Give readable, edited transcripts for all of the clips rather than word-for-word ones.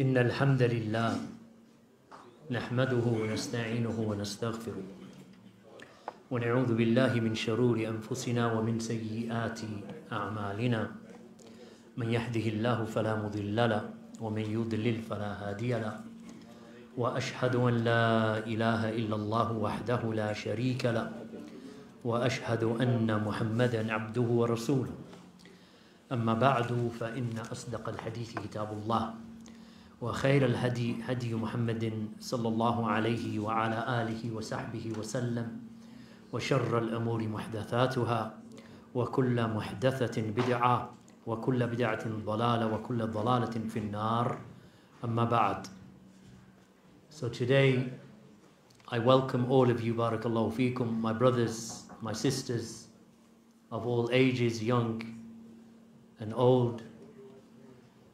إن الحمد لله نحمده ونستعينه ونستغفره ونعوذ بالله من شرور أنفسنا ومن سيئات أعمالنا من يهده الله فلا مضل له ومن يضلل فلا هادي له وأشهد أن لا إله إلا الله وحده لا شريك له وأشهد أن محمدا عبده ورسوله أما بعد فإن أصدق الحديث كتاب الله وخير الهدي هدي محمد صلى الله عليه وعلى آله وصحبه وسلم وشر الأمور محدثاتها وكل محدثة بدعة وكل بدعة ضلالة وكل ضلالة في النار أما بعد. So today I welcome all of you, barakallahu feekum, my brothers, my sisters of all ages, young and old.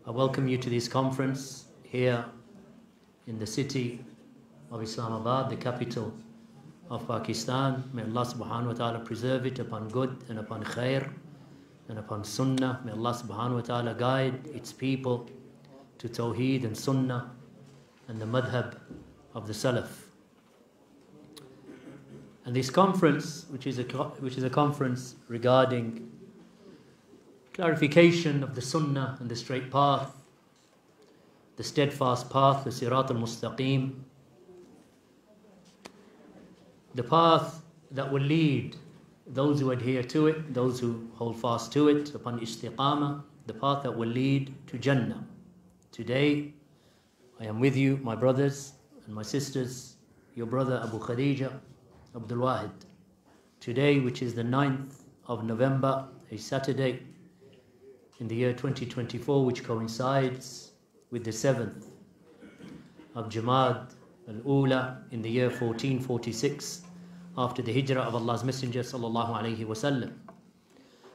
I welcome you to this conference here in the city of Islamabad, the capital of Pakistan. May Allah subhanahu wa ta'ala preserve it upon good and upon khair and upon sunnah. May Allah subhanahu wa ta'ala guide its people to tawheed and sunnah and the madhab of the salaf. And this conference, which is a conference regarding clarification of the sunnah and the straight path, the steadfast path, the sirat al-mustaqim, the path that will lead those who adhere to it, those who hold fast to it upon istiqamah, the path that will lead to Jannah. Today, I am with you, my brothers and my sisters, your brother Abu Khadija Abdul Wahid. Today, which is the 9th of November, a Saturday in the year 2024, which coincides with the 7th of Jamad al-Ula in the year 1446 after the hijrah of Allah's Messenger sallallahu alayhi wasallam.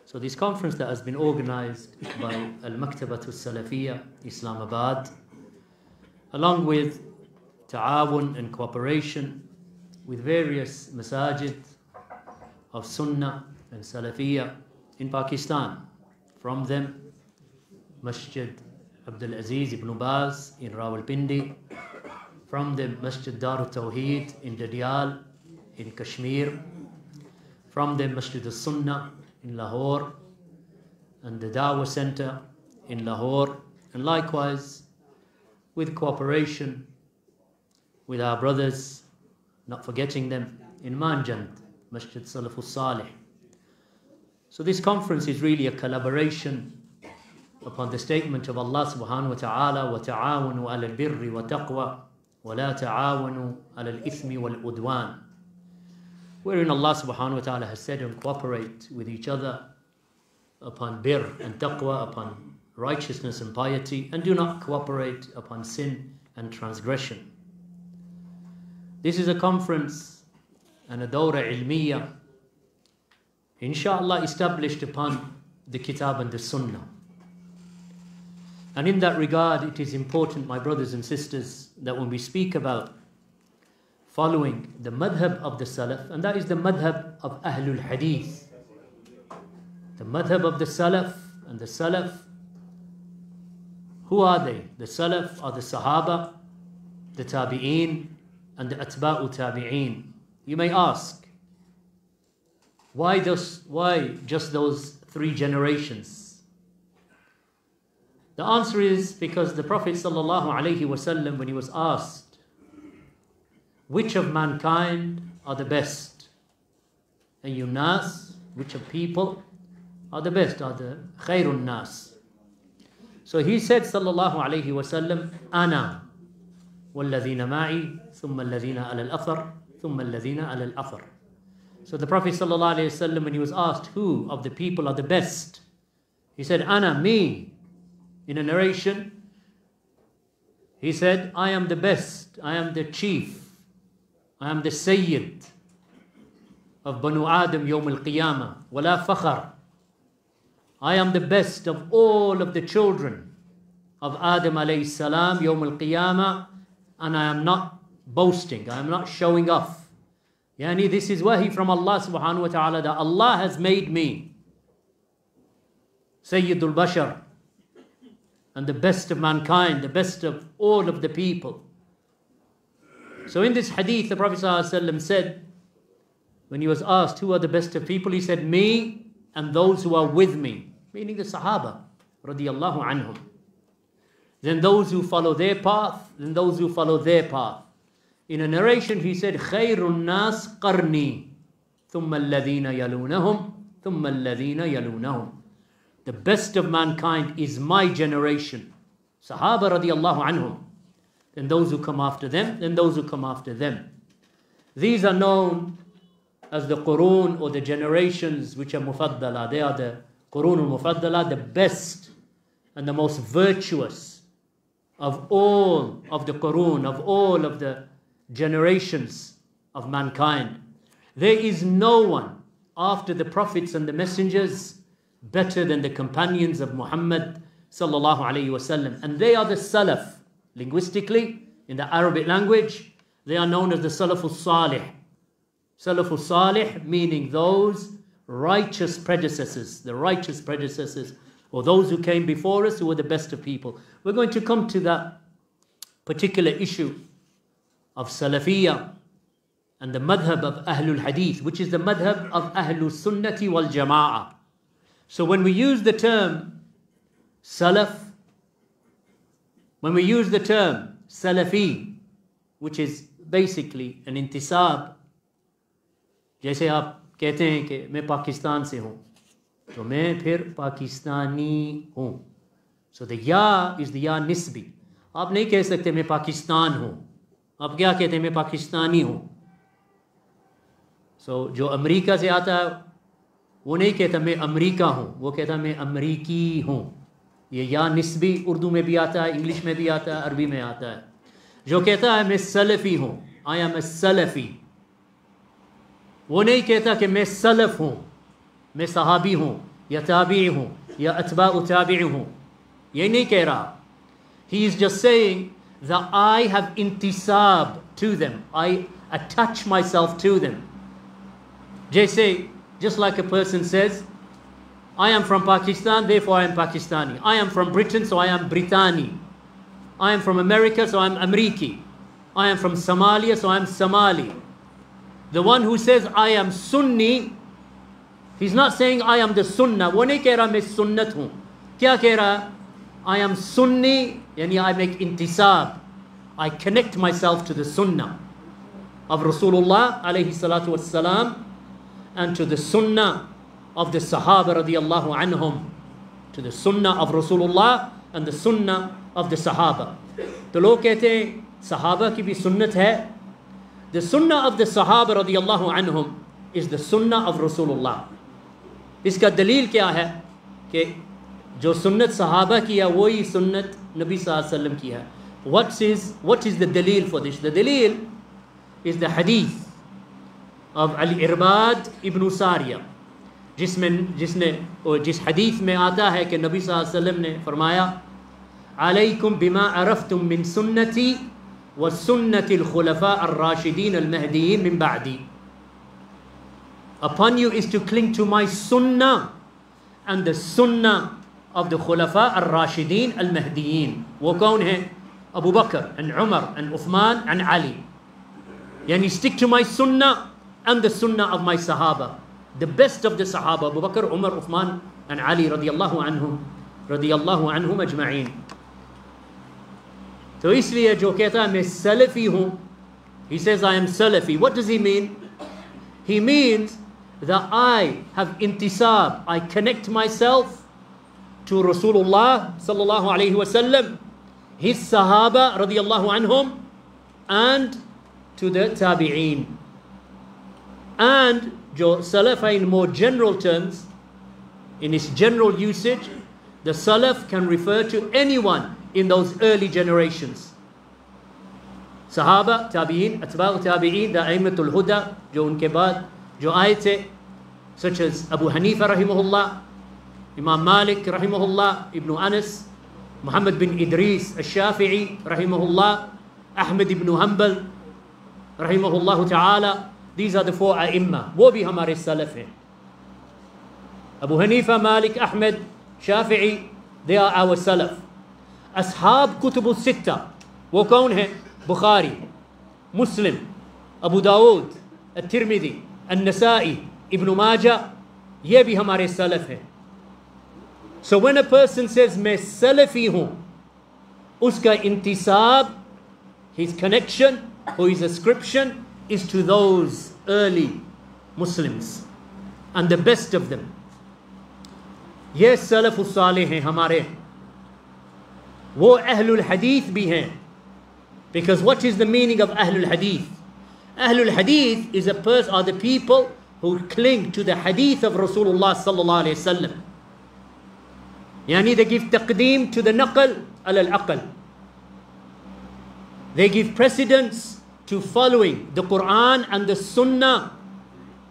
So this conference that has been organized by Al-Maktabatul Salafiyya Islamabad, along with ta'awun and cooperation with various masajid of Sunnah and Salafiyya in Pakistan. From them, Masjid Abdul Aziz ibn Baz in Rawalpindi. From them, Masjid Darut Tawheed in Dadial in Kashmir. From them, Masjid al-Sunnah in Lahore and the Dawah Center in Lahore. And likewise, with cooperation with our brothers, not forgetting them, in Manjand, Masjid Salafus Salih. So this conference is really a collaboration upon the statement of Allah subhanahu wa ta'ala, وَتَعَاوَنُوا عَلَى الْبِرِّ وَتَقْوَى وَلَا تَعَاوَنُوا عَلَى الْإِثْمِ وَالْعُدْوَانِ, wherein Allah subhanahu wa ta'ala has said, and cooperate with each other upon birr and taqwa, upon righteousness and piety, and do not cooperate upon sin and transgression. This is a conference and a dawra ilmiya, inshallah, established upon the kitab and the sunnah. And in that regard, it is important, my brothers and sisters, that when we speak about following the madhab of the salaf, and that is the madhab of Ahlul Hadith, the madhab of the salaf, and the salaf, who are they? The salaf are the sahaba, the tabi'een, and the atba'u tabi'een. You may ask, why just those three generations? The answer is because the Prophet ﷺ, when he was asked which of mankind are the best, ayyun nas, which of people are the best, are the khairun nas, so he said sallallahu alayhi wasallam, ana walladhina ma'i thumma alladhina ala al-athar thumma alladhina ala al-athar. So the Prophet sallallahu alayhi wasallam, when he was asked who of the people are the best, he said, ana, me. In a narration, he said, I am the best, I am the chief, I am the Sayyid of Banu Adam Yawm al-Qiyamah, wala fakhar. I am the best of all of the children of Adam alayhi salam Yawm al-Qiyamah, and I am not boasting, I am not showing off. Yani, this is wahi from Allah subhanahu wa ta'ala, that Allah has made me Sayyidul Bashar, and the best of mankind, the best of all of the people. So in this hadith, the Prophet ﷺ said, when he was asked who are the best of people, he said, me and those who are with me, meaning the Sahaba radiyallahu anhum. Then those who follow their path, then those who follow their path. In a narration he said, خَيْرُ النَّاسِ قَرْنِي ثُمَّ الَّذِينَ يَلُونَهُمْ ثُمَّ الَّذِينَ يَلُونَهُمْ. The best of mankind is my generation. Sahaba radiyallahu anhum. Then those who come after them, then those who come after them. These are known as the Qurun, or the generations which are mufaddala. They are the Qurun al-mufaddala, the best and the most virtuous of all of the Qurun, of all of the generations of mankind. There is no one after the prophets and the messengers better than the companions of Muhammad sallallahu alayhi wasallam. And they are the Salaf. Linguistically, in the Arabic language, they are known as the Salaful Salih. Salaful Salih meaning those righteous predecessors, the righteous predecessors, or those who came before us who were the best of people. We're going to come to that particular issue of Salafiyya and the madhab of Ahlul Hadith, which is the madhab of Ahlul Sunnati wal Jama'ah. So when we use the term Salaf, when we use the term Salafi, which is basically an intisab, जैसे आप कहते हैं कि मैं पाकिस्तान से हूँ, तो मैं फिर पाकिस्तानी हूँ. So the ya is the ya nisbi. आप नहीं कह सकते मैं पाकिस्तान हूँ. आप क्या कहते हैं मैं पाकिस्तानी हूँ. So जो अमेरिका से आता है वो नहीं कहता मैं अमेरिका हूँ, वो कहता मैं अमरीकी हूँ. ये या निस्बी उर्दू में भी आता है, इंग्लिश में भी आता है, अरबी में आता है. जो कहता है मैं सलफ़ी हूँ, आई एम ए सलफ़ी, वो नहीं कहता कि मैं सलफ़ हूँ, मैं सहाबी हूँ या ताबी हूँ या अतबाउ ताबी हूँ. ये नहीं कह रहा. He is just saying that I have intisab to them, I attach myself to them. जैसे, just like a person says, I am from Pakistan, therefore I am Pakistani. I am from Britain, so I am Brittani. I am from America, so I am Amriki. I am from Somalia, so I am Somali. The one who says I am Sunni, he's not saying I am the Sunnah. वो नहीं कह रहा मैं सुन्नत हूँ. क्या कह रहा? I am Sunni, यानी I make intisab. I connect myself to the Sunnah of Rasulullah alayhi salatu wassalam, and to the Sunnah of the Sahaba radiyallahu anhum, to the Sunnah of Rasulullah and the Sunnah of the Sahaba. तो लोग कहते हैं Sahaba की भी सुन्नत है. The Sunnah of the Sahaba radiyallahu anhum is the Sunnah of Rasulullah. इसका दलील क्या है कि जो सुन्नत सहाबा की है वही सुन्नत नबी सल्लल्लाहु अलैहि वसल्लम की है. What is the dalil for this? The dalil is the hadith of Al-Irbad ibn Sariya, जिस हदीस में आता है कि नबी सल्लल्लाहु अलैहि वसल्लम ने फरमाया, अलैकुम बिमा अरफ्तुम मिन सुन्नती व सुन्नति al-khulafa ar-rashidin al-mahdiyyin min ba'di. Upon you is to cling to my sunnah and the sunnah of the khulafa ar-rashidin al-mahdiyyin. वो कौन है? Abu Bakr and Umar and Uthman and Ali. Yani stick to my sunnah and the sunnah of my sahaba, the best of the sahaba, Abu Bakr, Umar, Uthman and Ali radiyallahu anhum ajma'in. तो इसलिए जो कहता है मैं Salafi हूँ, he says I am Salafi. What does he mean? He means that I have intisab, I connect myself to Rasulullah sallallahu alayhi wasallam, his sahaba radiyallahu anhum, and to the tabi'een. And jo salaf in more general terms, in its general usage, the salaf can refer to anyone in those early generations. Sahaba, tabi'een, atba'u tabi'een, the a'immatul huda, jo unke baad, jo आए थे, such as Abu Hanifa rahimahullah, Imam Malik rahimahullah, Ibn Anas, Muhammad bin Idris al-Shafi'i rahimahullah, Ahmad ibn Hanbal rahimahullah ta'ala. These are the four a'imma. वो भी हमारे salaf हैं. Abu Hanifa, Malik, Ahmad, Shafi'i, they are our salaf. असहाब Qutub सित्ता वो कौन है? बुखारी, मुस्लिम, अबू दाऊद, तिर्मिदी, अन्नसाई, इब्न माजा, ये भी हमारे सलफ हैं. So when a person says मैं सलफी हूँ, उसका इंतिसाब, his connection or his ascription is to those early Muslims and the best of them. ये सलफ़ुस सालेह हैं हमारे, वो अहलुल हदीथ भी हैं. Because what is the meaning of ahlul hadith? Ahlul hadith is a person, are the people who cling to the hadith of Rasulullah sallallahu alayhi wasallam. Yani they give taqdeem to the naql ala al-aql. They give precedence to following the Quran and the Sunnah.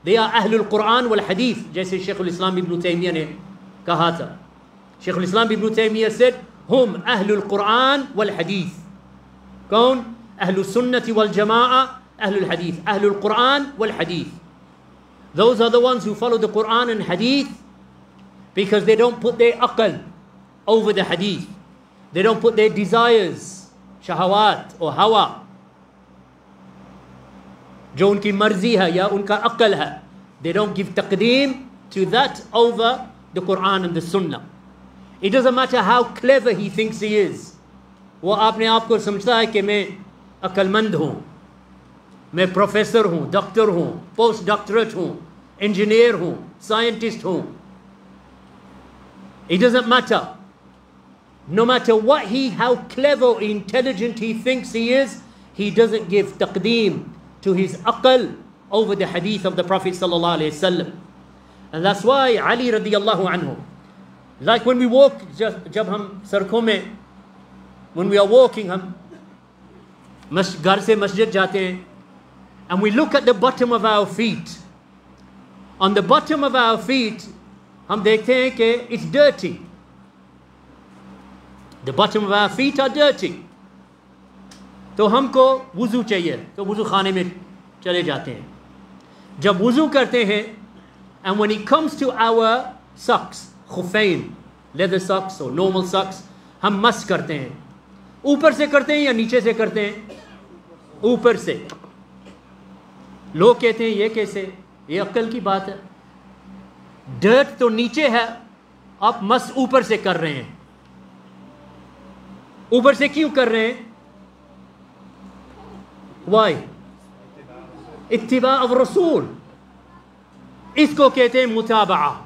They are ahlul Quran wal hadith. जैसे शेखुल इस्लाम इब्न तैमिया ने कहा था. शेखुल इस्लाम इब्न Taymiyyah said hum ahlul Quran wal hadith. कौन? अहलुल सुन्नति वल जमाआ, अहलुल हदीथ, अहलुल कुरान वल हदीथ. Those are the ones who follow the Quran and hadith because they don't put their aql over the hadith. They don't put their desires, shahawat or hawa, जो उनकी मर्जी है या उनका अक्ल है, they don't give taqdeem to that over the Quran and the Sunnah. It doesn't matter how clever he thinks he is. वो अपने आप को समझता है कि मैं अक्लमंद हूँ, मैं प्रोफेसर हूँ, डॉक्टर हूँ, पोस्ट डॉक्टरेट हूँ, इंजीनियर हूँ, साइंटिस्ट हूँ. It doesn't matter. No matter what how clever or intelligent he thinks he is, he doesn't give taqdeem to his aql over the hadith of the Prophet sallallahu alaihi wasallam. And that's why Ali radiyallahu anhu, like when we walk, जब हम सड़कों में, when we are walking, हम घर से मस्जिद जाते हैं, and we look at the bottom of our feet. On the bottom of our feet, हम देखते हैं कि it's dirty. The bottom of our feet are dirty. तो हमको वुज़ू चाहिए, तो वुज़ू खाने में चले जाते हैं. जब वुज़ू करते हैं, and when it comes to our socks, खुफ़ैन, leather socks or normal socks, हम मस करते हैं. ऊपर से करते हैं या नीचे से करते हैं? ऊपर से. लोग कहते हैं ये कैसे? ये अक्ल की बात है. डर्ट तो नीचे है, आप मस ऊपर से कर रहे हैं. ऊपर से क्यों कर रहे हैं? Why? इत्तिबा ऑफ रसूल. इसको कहते हैं मुताबा.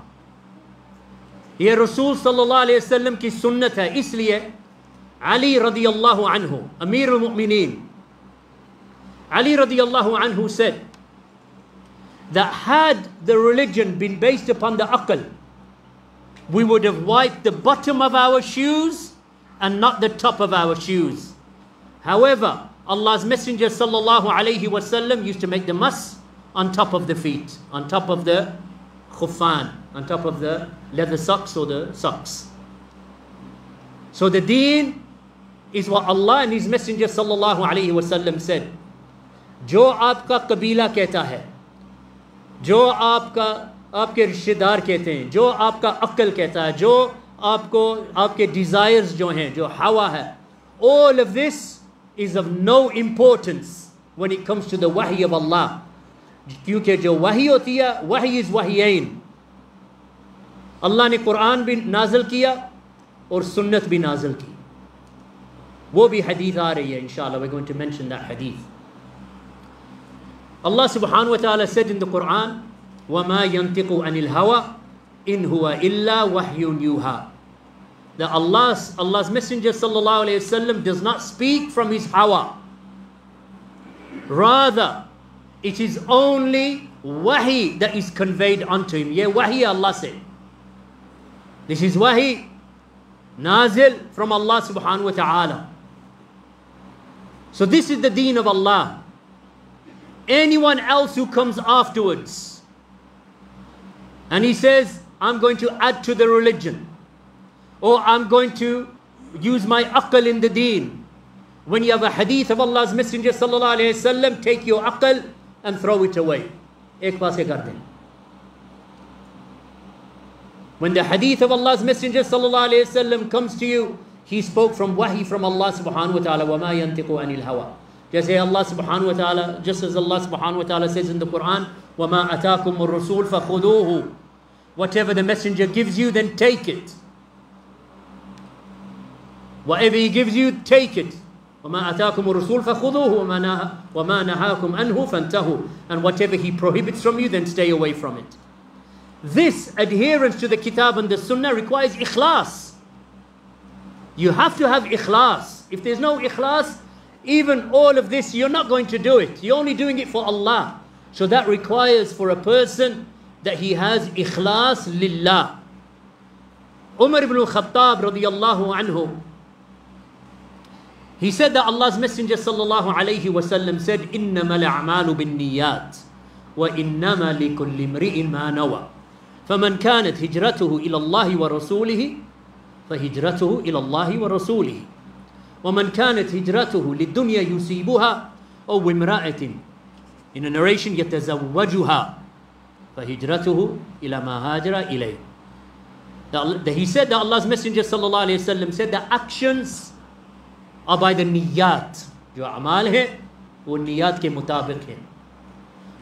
ये रसूल सल्लल्लाहु अलैहि वसल्लम की सुन्नत है. इसलिए Ali radiyallahu anhu, Amir al-Mu'mineen, Ali radiyallahu anhu said that had the religion been based upon the aql, we would have wiped the bottom of our shoes and not the top of our shoes. However, Allah's Messenger sallallahu alayhi wasallam used to make the mas on top of the feet, on top of the khufan, on top of the leather socks or the socks. So the deen is what Allah and His Messenger sallallahu alayhi wasallam said. जो आपका कबीला कहता है, जो आपके रिश्तेदार कहते हैं, जो आपका अक्ल कहता है, जो आपको आपके डिज़ायर्स जो हैं, जो हवा है, all of this is of no importance when it comes to the wahy of Allah. क्योंकि जो वही होती है, वही इज़ वहीयैन. अल्लाह ने कुरान भी नाज़िल किया और सुन्नत भी नाज़िल की. वो भी हदीथ आ रही है, इंशाअल्लाह we're going to mention that hadith. Allah subhanahu wa ta'ala said in the Quran, وَمَا يَنْتِقُ عَنِ الْهَوَىٰ إِنْ هُوَ إِلَّا وَحْيٌ يُوحَىٰ. That Allah's Messenger sallallahu alayhi wasallam does not speak from his hawa. Rather, it is only wahi that is conveyed unto him. Yeah, wahi Allah said. This is wahi nazil from Allah subhanahu wa ta'ala. So this is the deen of Allah. Anyone else who comes afterwards and he says, I'm going to add to the religion, or I'm going to use my aql in the deen. When you have a hadith of Allah's Messenger sallallahu alayhi wasallam, take your aql and throw it away. Ek paase kar dein. When the hadith of Allah's Messenger sallallahu alayhi wasallam comes to you, he spoke from wahi from Allah subhanahu wa ta'ala, وَمَا يَنْتِقُ عَنِ الْهَوَىٰ. Just say Allah subhanahu wa ta'ala, just as Allah subhanahu wa ta'ala says in the Quran, وَمَا أَتَاكُمُ الرُّسُولُ فَخُذُوهُ. Whatever the messenger gives you, then take it. Whatever he gives you, take it. وَمَا أَتَاكُمُ الرُّسُولُ فَخُذُوهُ وَمَا نَهَاكُمْ عَنْهُ فَانْتَهُوا. And whatever he prohibits from you, then stay away from it. This adherence to the Kitab and the Sunnah requires ikhlas. You have to have ikhlas. If there's no ikhlas, even all of this, you're not going to do it. You're only doing it for Allah. So that requires for a person that he has ikhlas lillah. Umar ibn al-Khattab radiyallahu anhu, he said that Allah's Messenger sallallahu alayhi wasallam said, إِنَّمَا الْأَعْمَالُ بِالنِّيَّاتِ وَإِنَّمَا لِكُلِّ امْرِئٍ مَا نَوَى فَمَنْ كَانَتْ هِجْرَتُهُ إِلَى اللَّهِ وَرَسُولِهِ فهجرته إلى الله ورسوله ومن كانت هجرته للدنيا يصيبها أو امرأة, in a narration, يتزوجها فهجرته إلى ما هاجر إليه. He said that Allah's Messenger sallallahu alayhi wa sallam said that actions are by the niyat. जो अमाल है वो niyat के मुताबिक है.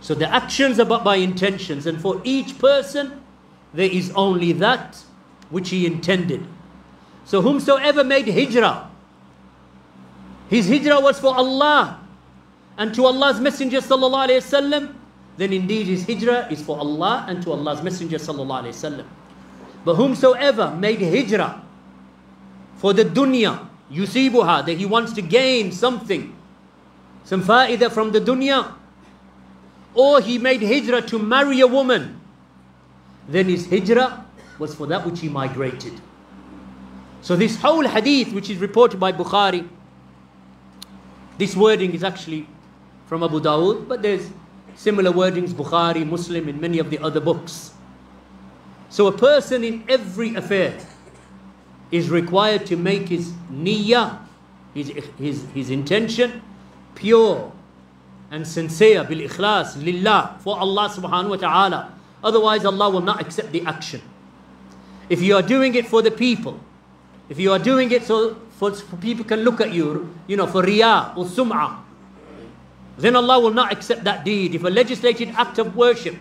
So the actions are by intentions, and for each person there is only that which he intended. So whomsoever made hijrah, his hijrah was for Allah and to Allah's Messenger sallallahu alayhi wasallam, then indeed his hijrah is for Allah and to Allah's Messenger sallallahu alayhi wasallam. But whomsoever made hijrah for the dunya, yusibuha, that he wants to gain something, some fa'idah from the dunya, or he made hijrah to marry a woman, then his hijrah was for that which he migrated. So this whole hadith, which is reported by Bukhari, this wording is actually from Abu Dawud, but there's similar wordings, Bukhari, Muslim, in many of the other books. So a person in every affair is required to make his niyyah, his intention, pure and sincere, bil ikhlas, lillah, for Allah subhanahu wa ta'ala. Otherwise Allah will not accept the action. If you are doing it for the people, if you are doing it so for people can look at you, for riyah or sum'ah, then Allah will not accept that deed. If a legislated act of worship,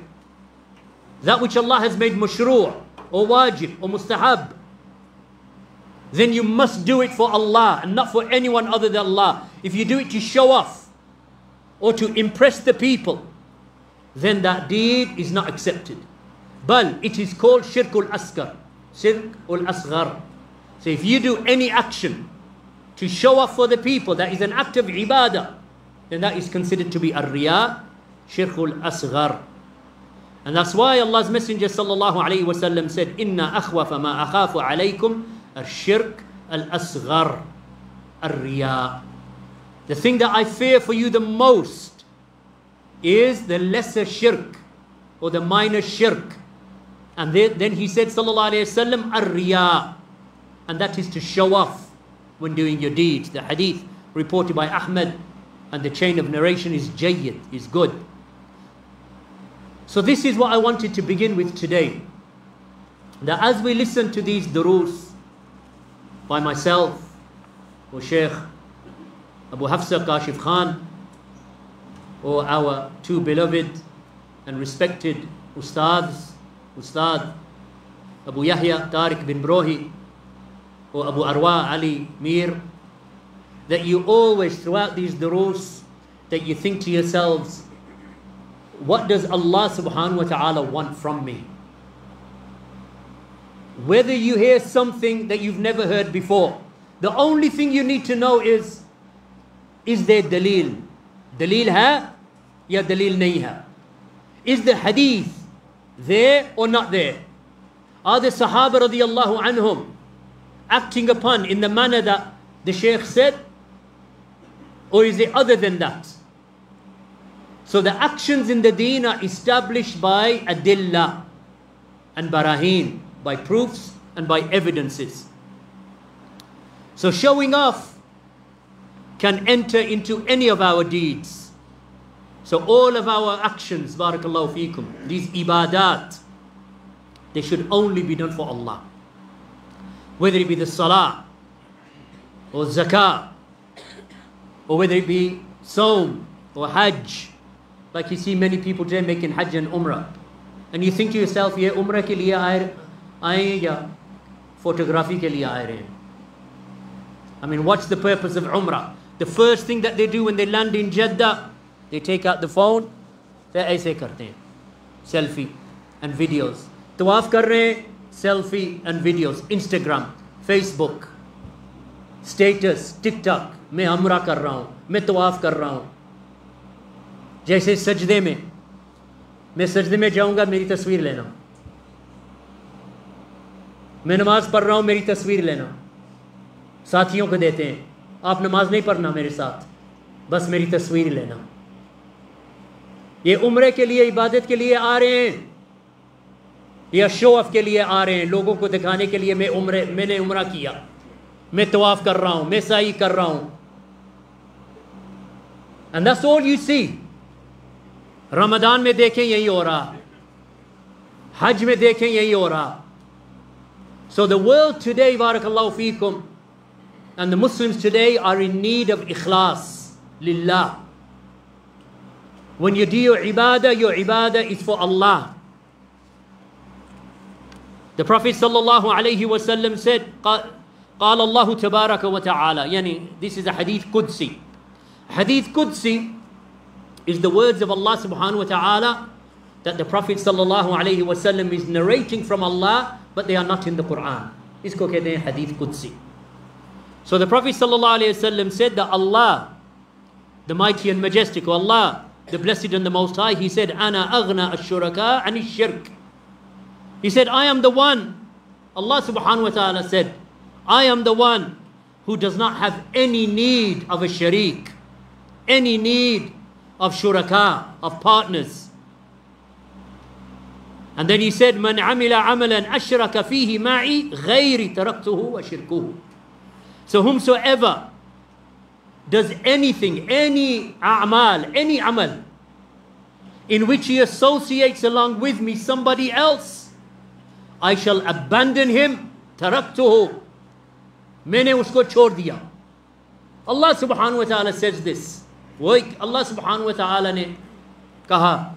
that which Allah has made mashru' or wajib or mustahab, then you must do it for Allah and not for anyone other than Allah. If you do it to show off or to impress the people, then that deed is not accepted. But it is called shirkul asghar, shirkul asghar. So if you do any action to show off for the people, that is an act of ibadah, then that is considered to be ar-riya, shirkul asghar. And that's why Allah's Messenger sallallahu alayhi wa sallam said, Inna akhwafa ma akhafu alaykum al-shirk al-asghar, ar-riya. The thing that I fear for you the most is the lesser shirk or the minor shirk. And then he said sallallahu alayhi wa sallam, ar-riya. And that is to show off when doing your deeds. The hadith reported by Ahmad, and the chain of narration is jayyid, is good. So this is what I wanted to begin with today. That as we listen to these durus by myself, or Shaykh Abu Hafsa Kashif Khan, or our two beloved and respected Ustads, Ustad Abu Yahya Tariq bin Brohi, or Abu Arwa Ali Mir, that you always throughout these durus, that you think to yourselves, what does Allah subhanahu wa ta'ala want from me? Whether you hear something that you've never heard before, the only thing you need to know is there dalil? Dalil hai ya dalil nahi hai? Is the hadith there or not there? Are the Sahaba radiyallahu anhum acting upon in the manner that the Shaykh said? Or is it other than that? So the actions in the deen are established by adillah and barahin, by proofs and by evidences. So showing off can enter into any of our deeds. So all of our actions, barakallahu feekum, these ibadat, they should only be done for Allah. Whether it be the salah, or zakah, or whether it be Sawm or Hajj. Like you see many people today making Hajj and Umrah. And you think to yourself, ye Umrah ke liye aaye hain ya photography ke liye aaye rahe hain? I mean, what's the purpose of Umrah? The first thing that they do when they land in Jeddah, they take out the phone, they aise karte hain. Selfie and videos. Tawaf kar rahe hain, selfie and videos. Instagram, Facebook, status, TikTok. मैं उम्रा कर रहा हूँ, मैं तवाफ कर रहा हूँ. जैसे सजदे में, मैं सजदे में जाऊँगा, मेरी तस्वीर लेना. मैं नमाज पढ़ रहा हूँ, मेरी तस्वीर लेना. साथियों को देते हैं, आप नमाज नहीं पढ़ना मेरे साथ, बस मेरी तस्वीर लेना. ये उम्रे के लिए, इबादत के लिए आ रहे हैं या शो ऑफ के लिए आ रहे हैं? लोगों को दिखाने के लिए मैंने उम्रा किया, मैं तवाफ कर रहा हूँ, मैं साई कर रहा हूँ. And that's all you see. Ramadan में देखें यही हो रहा, हज में देखें यही हो रहा. So the world today, barakallahu feekum, and the Muslims today are in need of ikhlas lillah. When you do your ibadah is for Allah. The Prophet sallallahu alayhi wa sallam said, قال الله تبارك وتعالى, yani this is a hadith Qudsi. Hadith Qudsi is the words of Allah subhanahu wa ta'ala that the Prophet sallallahu alayhi wa sallam is narrating from Allah, but they are not in the Quran. Isko kehte hain Hadith Qudsi. So the Prophet sallallahu alayhi wa sallam said that Allah, the mighty and majestic, Allah, the blessed and the most high, he said, Ana aghna ash-shuraka ani shirk. He said, I am the one, Allah subhanahu wa ta'ala said, I am the one who does not have any need of a sharik, any need of shuraka, of partners. And then he said, Man amila amalan ashraka fihi ma'i ghayri taraktuhu wa shirkuhu. So whomsoever does anything, any a'mal, any amal, in which he associates along with me somebody else, I shall abandon him. Taraktuhu. मैंने उसको छोड़ दिया. Allah subhanahu wa ta'ala says this. वही Allah subhanahu wa ta'ala ने कहा,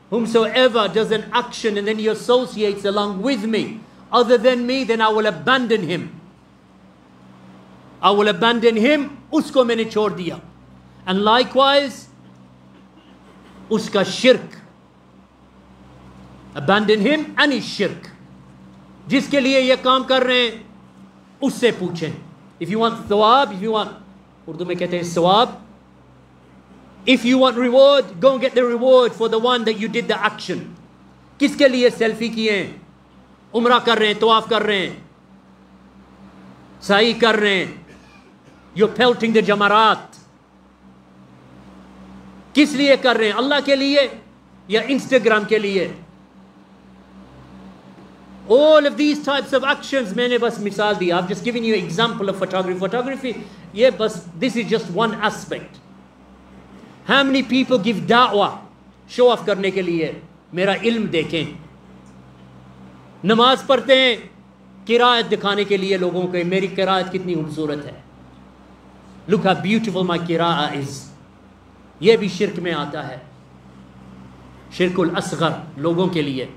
whomsoever does an action and then he associates along with me other than me, then I will abandon him. I will abandon him. उसको मैंने छोड़ दिया. And likewise उसका shirk. Abandon him and his shirk. जिसके लिए ये काम कर रहे हैं उससे पूछें. If you want thawab, if you want, Urdu में कहते हैं सवाब, if you want reward, go and get the reward for the one that you did the action. किसके लिए सेल्फी किए हैं? उम्रा कर रहे हैं, तवाफ कर रहे हैं, साई कर रहे हैं, you're pelting the jamarat. किस लिए कर रहे हैं? अल्लाह के लिए या इंस्टाग्राम के लिए? All of these types of actions, मैंने बस मिसाल दी. I've just given you an example of photography. Photography, yeah, but this is just one aspect. How many people give da'wah, show off करने के लिए? मेरा इल्म देखें. नमाज पढ़ते हैं किरात दिखाने के लिए लोगों को, मेरी किरात कितनी खूबसूरत है. Look how beautiful my qira'ah is. ये भी शिरक में आता है. शिरकुल असगर लोगों के लिए.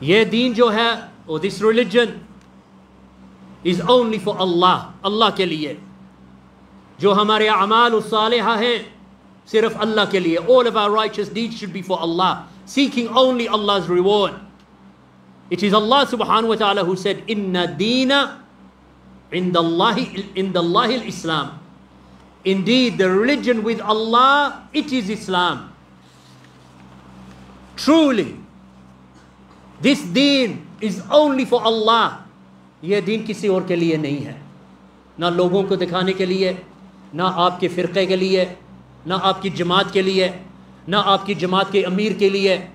ये दीन जो है, or this religion is only for Allah, Allah के लिए. जो हमारे अमाल सालिहा हैं सिर्फ अल्लाह के लिए. All of our righteous deeds should be for Allah, seeking only Allah's reward. It is Allah subhanahu wa ta'ala who said, Inna deena indallahi al-Islam. Indeed, the religion with Allah, it is Islam. Truly, this deen is only for Allah. यह दीन किसी और के लिए नहीं है. ना लोगों को दिखाने के लिए, ना आपके फ़िरक़े के लिए, ना आपकी जमात के लिए, ना आपकी जमात के अमीर के लिए.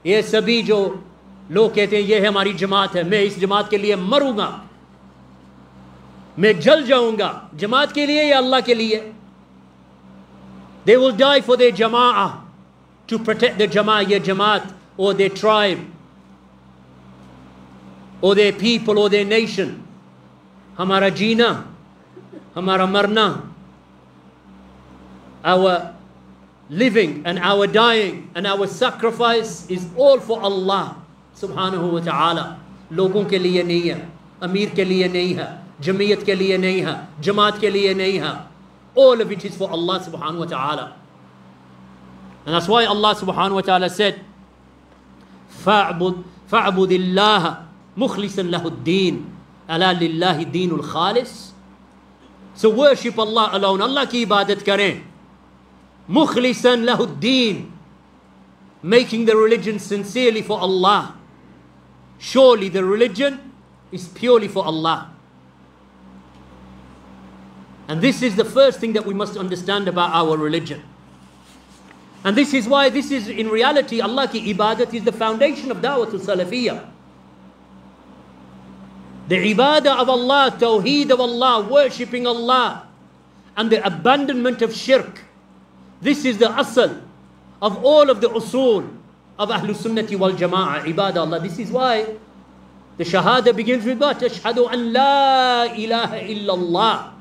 ये सभी जो लोग कहते हैं ये है हमारी जमात है, मैं इस जमात के लिए मरूंगा, मैं जल जाऊंगा. जमात के लिए या अल्लाह के लिए? They will die for their jama'ah, to protect the jama'ah, your jamaat, or their tribe, or their people, or their nation. हमारा जीना, हमारा मरना, our living and our dying and our sacrifice is all for Allah subhanahu wa ta'ala. लोगों के लिए नहीं है, अमीर के लिए नहीं है, जमीयत के लिए नहीं है, जमात के लिए नहीं है. All of it is for Allah subhanahu wa ta'ala. And that's why Allah subhanahu wa ta'ala said, فَاعْبُدِ اللَّهَ مُخْلِصًا لَهُ الدِّينَ أَلَا لِلَّهِ الدِّينُ الْخَالِصِ. So worship Allah alone. Allah ki ibadat kare. مُخْلِصًا لَهُ الدِّينَ. Making the religion sincerely for Allah. Surely the religion is purely for Allah. And this is the first thing that we must understand about our religion. And this is why this is in reality, Allah ki ibadat is the foundation of Da'watul Salafiyah. The ibadah of Allah, tawheed of Allah, worshipping Allah, and the abandonment of shirk. This is the asl of all of the usul of Ahlul Sunnati wal Jama'ah, ibadah Allah. This is why the shahada begins with what? Ashhadu an la ilaha illallah.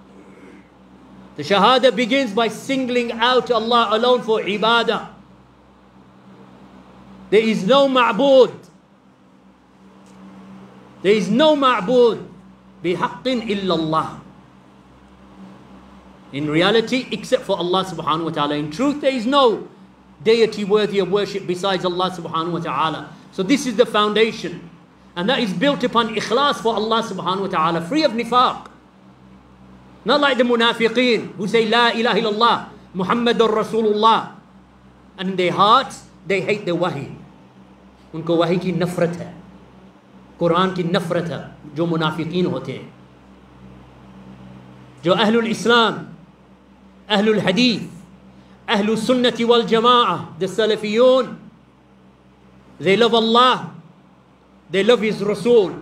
The shahada begins by singling out Allah alone for ibadah. There is no ma'bud. There is no ma'bud bihaqqin illallah. In reality, except for Allah subhanahu wa ta'ala. In truth, there is no deity worthy of worship besides Allah subhanahu wa ta'ala. So this is the foundation. And that is built upon ikhlas for Allah subhanahu wa ta'ala, free of nifaq. Not like the munafiqeen who say La ilaha illallah, Muhammadur Rasulullah. And in their hearts, they hate the wahi. उनको वही की नफरत है, कुरान की नफरत है, जो मुनाफिकीन होते हैं. जो अहलुल इस्लाम, अहलुल हदीथ, अहलुल सुन्नति वल जमाअह, the Salafiyun, they love Allah, they love His Rasul.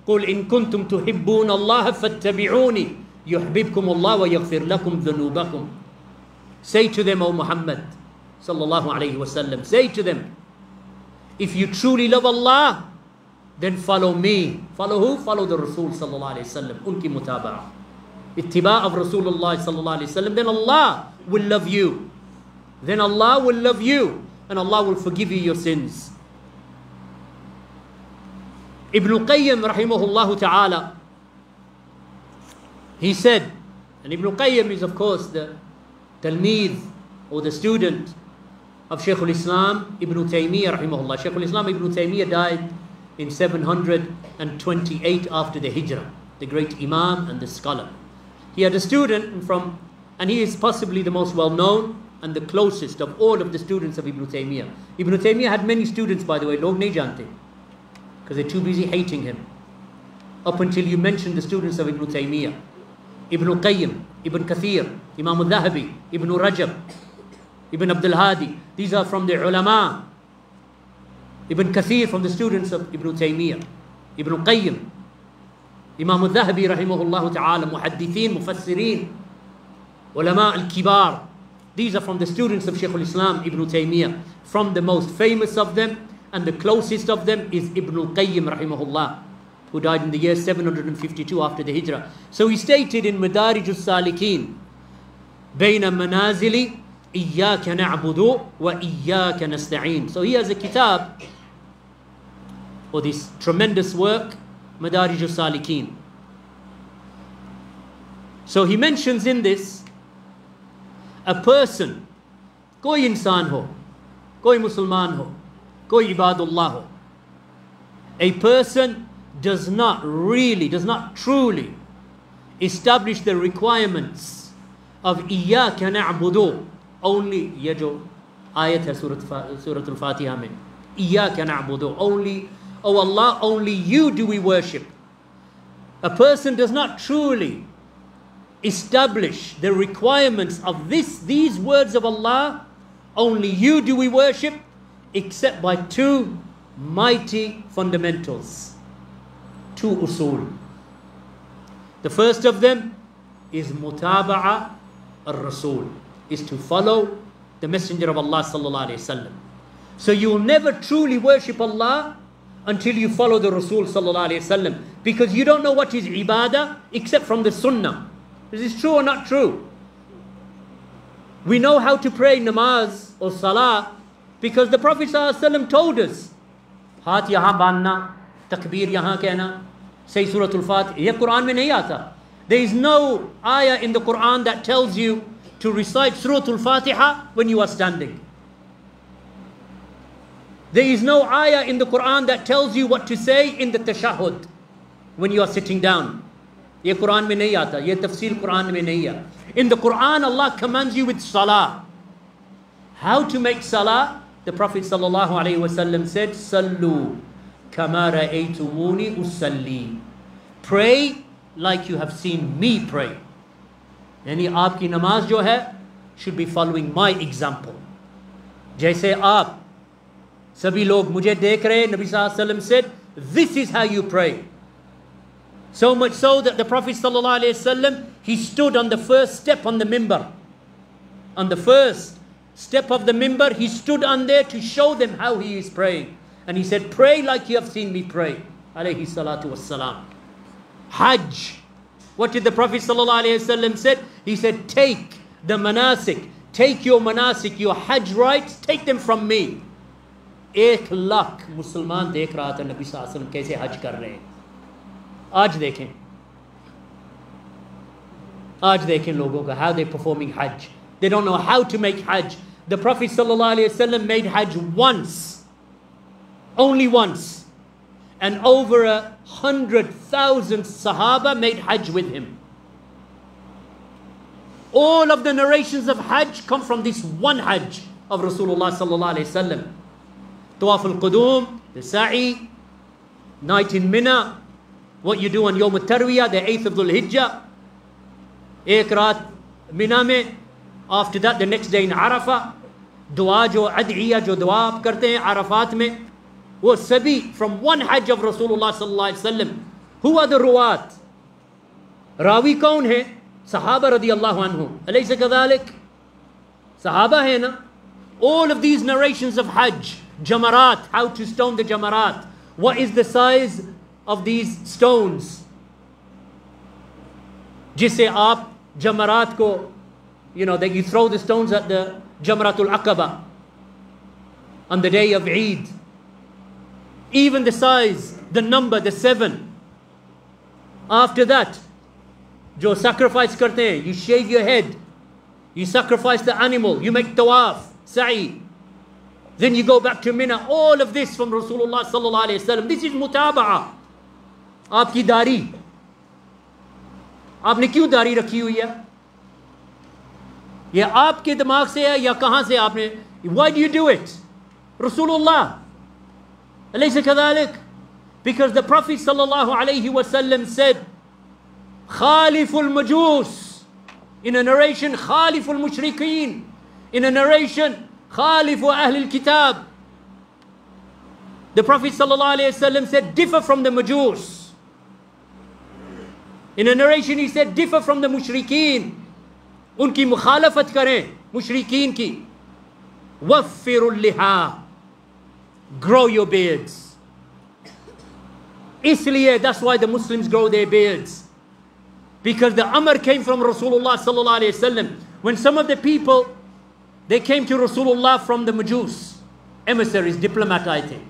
قُلْ إِن كُنْتُمْ تُحِبُّونَ اللَّهَ فَاتَّبِعُونِي يُحْبِبْكُمُ اللَّهُ وَيَغْفِرْ لَكُمْ ذُنُوبَكُمْ. Say to them, O Muhammad sallallahu alayhi wa sallam, say to them, if you truly love Allah, then follow me. Follow who? Follow the Rasul sallallahu alayhi wa sallam. Unki mutaba'a. Ittiba' of Rasulullah sallallahu alayhi wa sallam. Then Allah will love you. Then Allah will love you. And Allah will forgive you your sins. Ibn Qayyim rahimahullah ta'ala, he said, and Ibn Qayyim is of course the talmeed or the student of Shaykh al-Islam Ibn Taymiyyah rahimahullah. Shaykh al-Islam Ibn Taymiyyah died in 728 after the Hijrah, the great Imam and the scholar. He had a student and he is possibly the most well-known and the closest of all of the students of Ibn Taymiyyah. Ibn Taymiyyah had many students, by the way, log nahi jante, because they're too busy hating him. Up until you mention the students of Ibn Taymiyyah. Ibn Qayyim, Ibn Kathir, Imam al-Dhahabi, Ibn Rajab, Ibn Abdul Hadi. These are from the ulama. Ibn Kathir from the students of Ibn Taymiyyah. Ibn Qayyim, Imam al-Dhahabi rahimahullah ta'ala, muhaddithin, mufassirin, ulama al-kibar. These are from the students of Shaykh al-Islam Ibn Taymiyyah. From the most famous of them and the closest of them is Ibn al-Qayyim rahimahullah, who died in the year 752 after the Hijrah. So he stated in Madarij al-Salikin, بين منازل إياك نعبد وإياك نستعين. So he has a kitab, or this tremendous work, Madarij al-Salikin. So he mentions in this, a person, koi insan ho, koi Musliman ho, koi ibadullah ho, a person does not truly establish the requirements of iyyaka na'budu, only ye jo ayat hai Surah Al-Fatiha mein, iyyaka na'budu, only, oh Allah, only you do we worship. A person does not truly establish the requirements of these words of Allah, only you do we worship, except by two mighty fundamentals, two usul. The first of them is mutaba'a al-Rasul, is to follow the Messenger of Allah sallallahu alayhi wasallam. So you will never truly worship Allah until you follow the Rasul sallallahu alayhi wasallam. because you don't know what is ibadah except from the sunnah. Is this true or not true? We know how to pray namaz or salah because the Prophet ﷺ told us. हाथ यहाँ बांधना, तकबीर यहाँ कहना, say Surah Al-Fatiha. ये कुरान में नहीं आता. There is no ayah in the Quran that tells you to recite Surah Al-Fatiha when you are standing. There is no ayah in the Quran that tells you what to say in the tashahhud when you are sitting down. ये कुरान में नहीं आता, ये तफसील कुरान में नहीं है. In the Quran, Allah commands you with salah. How to make salah? The Prophet sallallahu alaihi wasallam said, "Sallu kama ra'aytumuni usalli." Pray like you have seen me pray. यानी आपकी नमाज जो है should be following my example. जैसे आप सभी लोग मुझे देख रहे, Nabi sallallahu alaihi wasallam said, "This is how you pray." So much so that the Prophet sallallahu alaihi wasallam, he stood on the first step on the mimbar. On the first step of the mimbar, he stood on there to show them how he is praying. And he said, "Pray like you have seen me pray." Alayhi salatu wassalam. Hajj. What did the Prophet sallallahu alaihi wasallam said? He said, "Take the manasik, take your manasik, your hajj rites, take them from me." 1 lakh मुसलमान देख रहा था नबी सल्लल्लाहु अलैहि वसल्लम कैसे हज कर रहे हैं. आज देखें लोगों का, how they performing hajj. They don't know how to make hajj. The Prophet sallallahu alaihi wasallam made hajj once, only once, and over 100,000 sahaba made hajj with him. All of the narrations of hajj come from this one hajj of Rasulullah sallallahu alaihi wasallam. Tawaf al-Qudum, the sa'i, night in Mina, what you do on Yawm al-Tarwiyah, the 8th of Dhul Hijjah, एक रात मिना में, after that the next day in Arafah, दुआ जो अदइया जो दुआ आप करते हैं आरफात में, वो सभी from one hajj of Rasulullah sallallahu alaihi wasallam. Who are the ruwat? Ravi कौन है? सहाबा रदी अल्लाह अन्हु. अलैसा कज़ालिक? सहाबा है ना? All of these narrations of hajj, jamarat, how to stone the jamarat, what is the size of these stones जिससे आप जमरात को, you know, that you throw the stones at the Jamratul Aqaba on the day of Eid. Even the size, the number, the 7. After that, जो sacrifice करते हैं, you shave your head, you sacrifice the animal, you make tawaf, sa'i. Then you go back to Mina. All of this from Rasulullah sallallahu alaihi wasallam. This is mutaba'a. आपकी दाढ़ी, आपने क्यों दाढ़ी रखी हुई है? ये आपके दिमाग से है या कहां से आपने? Why do you do it? Rasulullah. Alaysa kadhalik? Because the Prophet sallallahu alayhi wasallam said, Khaliful Majus. In a narration, Khaliful Mushrikeen. In a narration, Khalifu Ahlul Kitab. The Prophet sallallahu alayhi wasallam said, differ from the Majus. In a narration he said, differ from the Mushrikeen. Unki mukhalafat kare, Mushrikeen ki. Waffirul liha. Grow your beards. Isliye, that's why the Muslims grow their beards. Because the Amr came from Rasulullah sallallahu alayhi wasallam. When some of the people, they came to Rasulullah from the Majus, emissaries, diplomat I think.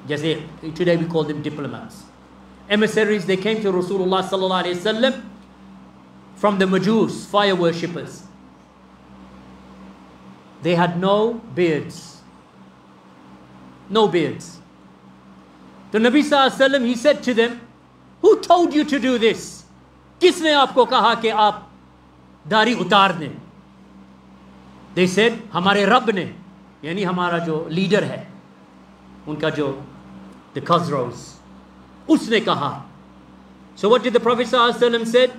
Jaise, today we call them diplomats. Emissaries, they came to Rasulullah sallallahu alayhi wasallam from the Majus, fire worshippers. They had no beards. No beards. The Nabi sallallahu alayhi wasallam, he said to them, who told you to do this? किसने आपको कहा कि आप दाढ़ी उतार दें? They said, हमारे रब ने, यानी हमारा जो लीडर है, उनका जो the Khazraws, उसने कहा. So what did the Prophet ﷺ said?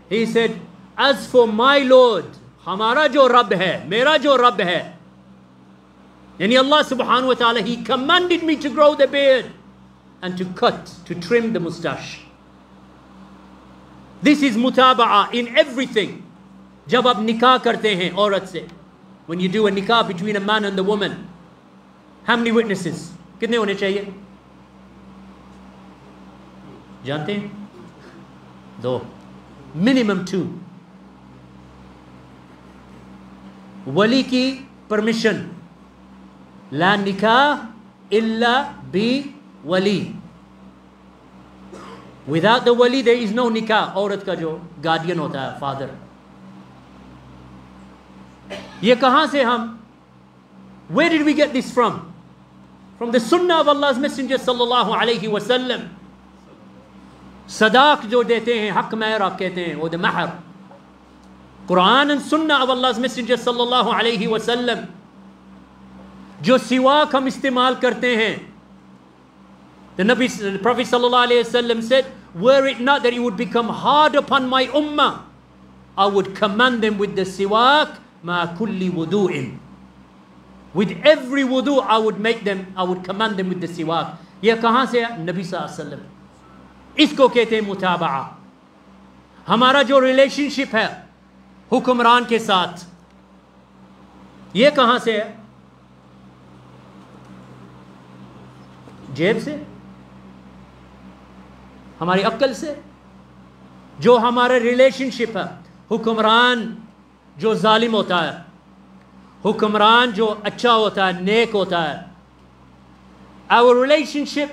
He said, as for my Lord, हमारा जो रब है, मेरा जो रब है, यानी Allah subhanahu wa ta'ala, he commanded me to grow the beard and to cut, to trim the mustache. This is mutaba'a in everything. जब आप निकाह करते हैं औरत से, when you do a nikah between a man and a woman, how many witnesses? कितने होने चाहिए? जानते हैं? 2, मिनिमम 2। वली की परमिशन, ला निकाह इल्ला बी वली, विदाउट द वली देयर इज नो निकाह। औरत का जो गार्डियन होता है, फादर। ये कहां से हम, where did we get this from? From the sunnah of Allah's messenger sallallahu alayhi wa sallam. सदाक जो देते हैं, हक महर आप कहते हैं, वो द महर, कुरान एंड सुन्ना of अल्लाह's messenger sallallahu alayhi wa sallam। जो सिवाक हम इस्तेमाल करते हैं, the Prophet sallallahu alayhi wa sallam said, were it not that it would become hard upon my ummah, I would command them with the siwak ma kulli wudu'in. With every wudu I would command them with the siwak. ये कहाँ से है? नबी सल्लल्लाहु अलैहि वसल्लम। इसको कहते हैं मुताबा। हमारा जो रिलेशनशिप है हुक्मरान के साथ, ये कहाँ से है? जेब से, हमारी अक्ल से। जो हमारा रिलेशनशिप है, हुक्मरान जो जालिम होता है, हुक्मरान जो अच्छा होता है, नेक होता है, our relationship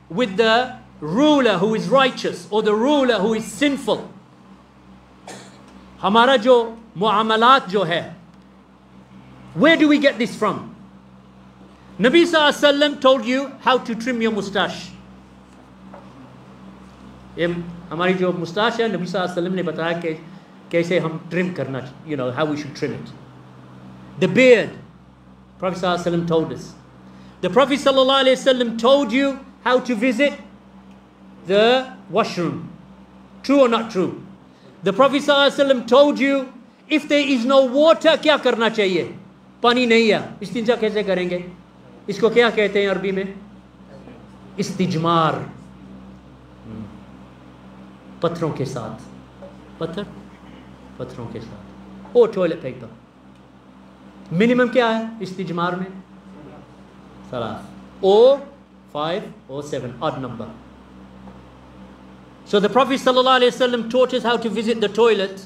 with the ruler who is righteous or the ruler who is sinful, हमारा जो मुआमलात जो है, where do we get this from? Nabi sallallahu alaihi wasallam told you how to trim your mustache. हमारी जो मुस्ताश है, नबी सल्लल्लाहु अलैहि वसल्लम ने बताया कि कैसे हम ट्रिम करना, how we should trim it. The beard, Prophet sallallahu alaihi wasallam told us. The Prophet sallallahu alaihi wasallam told you how to visit the washroom. True or not true? The Prophet sallallahu alaihi wasallam told you if there is no water क्या करना चाहिए? पानी नहीं है, इस्तिंजा कैसे करेंगे? इसको क्या कहते हैं अरबी में? इस्तिजमार। पत्थरों के साथ, पत्थरों के साथ। ओ टॉयलेट पेपर मिनिमम क्या है इस्तिजमार में? 3 or 5 or 7, odd number. So the Prophet sallallahu alaihi wasallam taught us how to visit the toilet,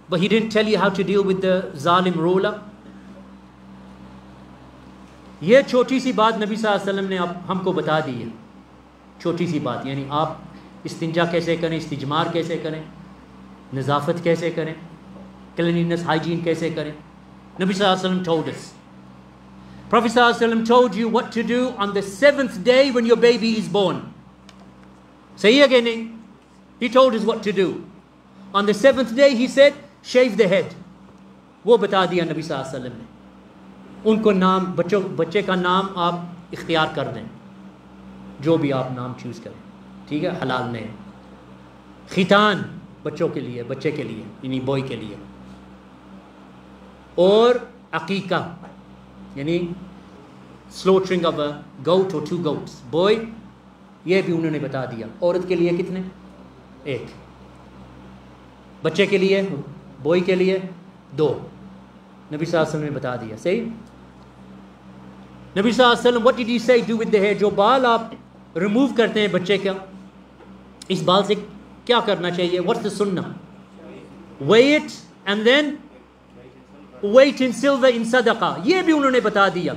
but he didn't tell you how to deal with the zalim ruler. ये छोटी सी बात नबी सल्लल्लाहु अलैहि वसल्लम ने हमको बता दी है। छोटी सी बात, यानी आप इस्तिंजा कैसे करें, इस्तिजमार कैसे करें, नज़ाफ़त कैसे करें, क्लीनलीनेस, हाइजीन कैसे करें। Nabi sallallahu alaihi wasallam told us. Prophet sallallahu alaihi wasallam told you what to do on the 7th day when your baby is born. Say again. He told us what to do. On the 7th day he said, shave the head. वो बता दिया नबी सल्लल्लाहु अलैहि वसल्लम ने। उनको नाम, बच्चे का नाम आप इख्तियार कर दें, जो भी आप नाम चूज़ करें, ठीक है, हलाल नहीं। खितान बच्चों के लिए, बच्चे के लिए, यानी बॉय के लिए। और अकीका यानी स्लोटरिंग ऑफ अ गोट और 2 goats, बॉय, ये भी उन्होंने बता दिया। औरत के लिए कितने? 1। बच्चे के लिए, बॉय के लिए 2। नबी सल्लल्लाहु अलैहि वसल्लम ने बता दिया। सही। नबी सल्लल्लाहु अलैहि वसल्लम व्हाट डिड ही से डू विद द हेयर? जो बाल आप रिमूव करते हैं बच्चे का, इस बाल से क्या करना चाहिए? व्हाट्स द सुन्ना? Weigh it and then weigh in silver in सदका। ये भी उन्होंने बता दिया।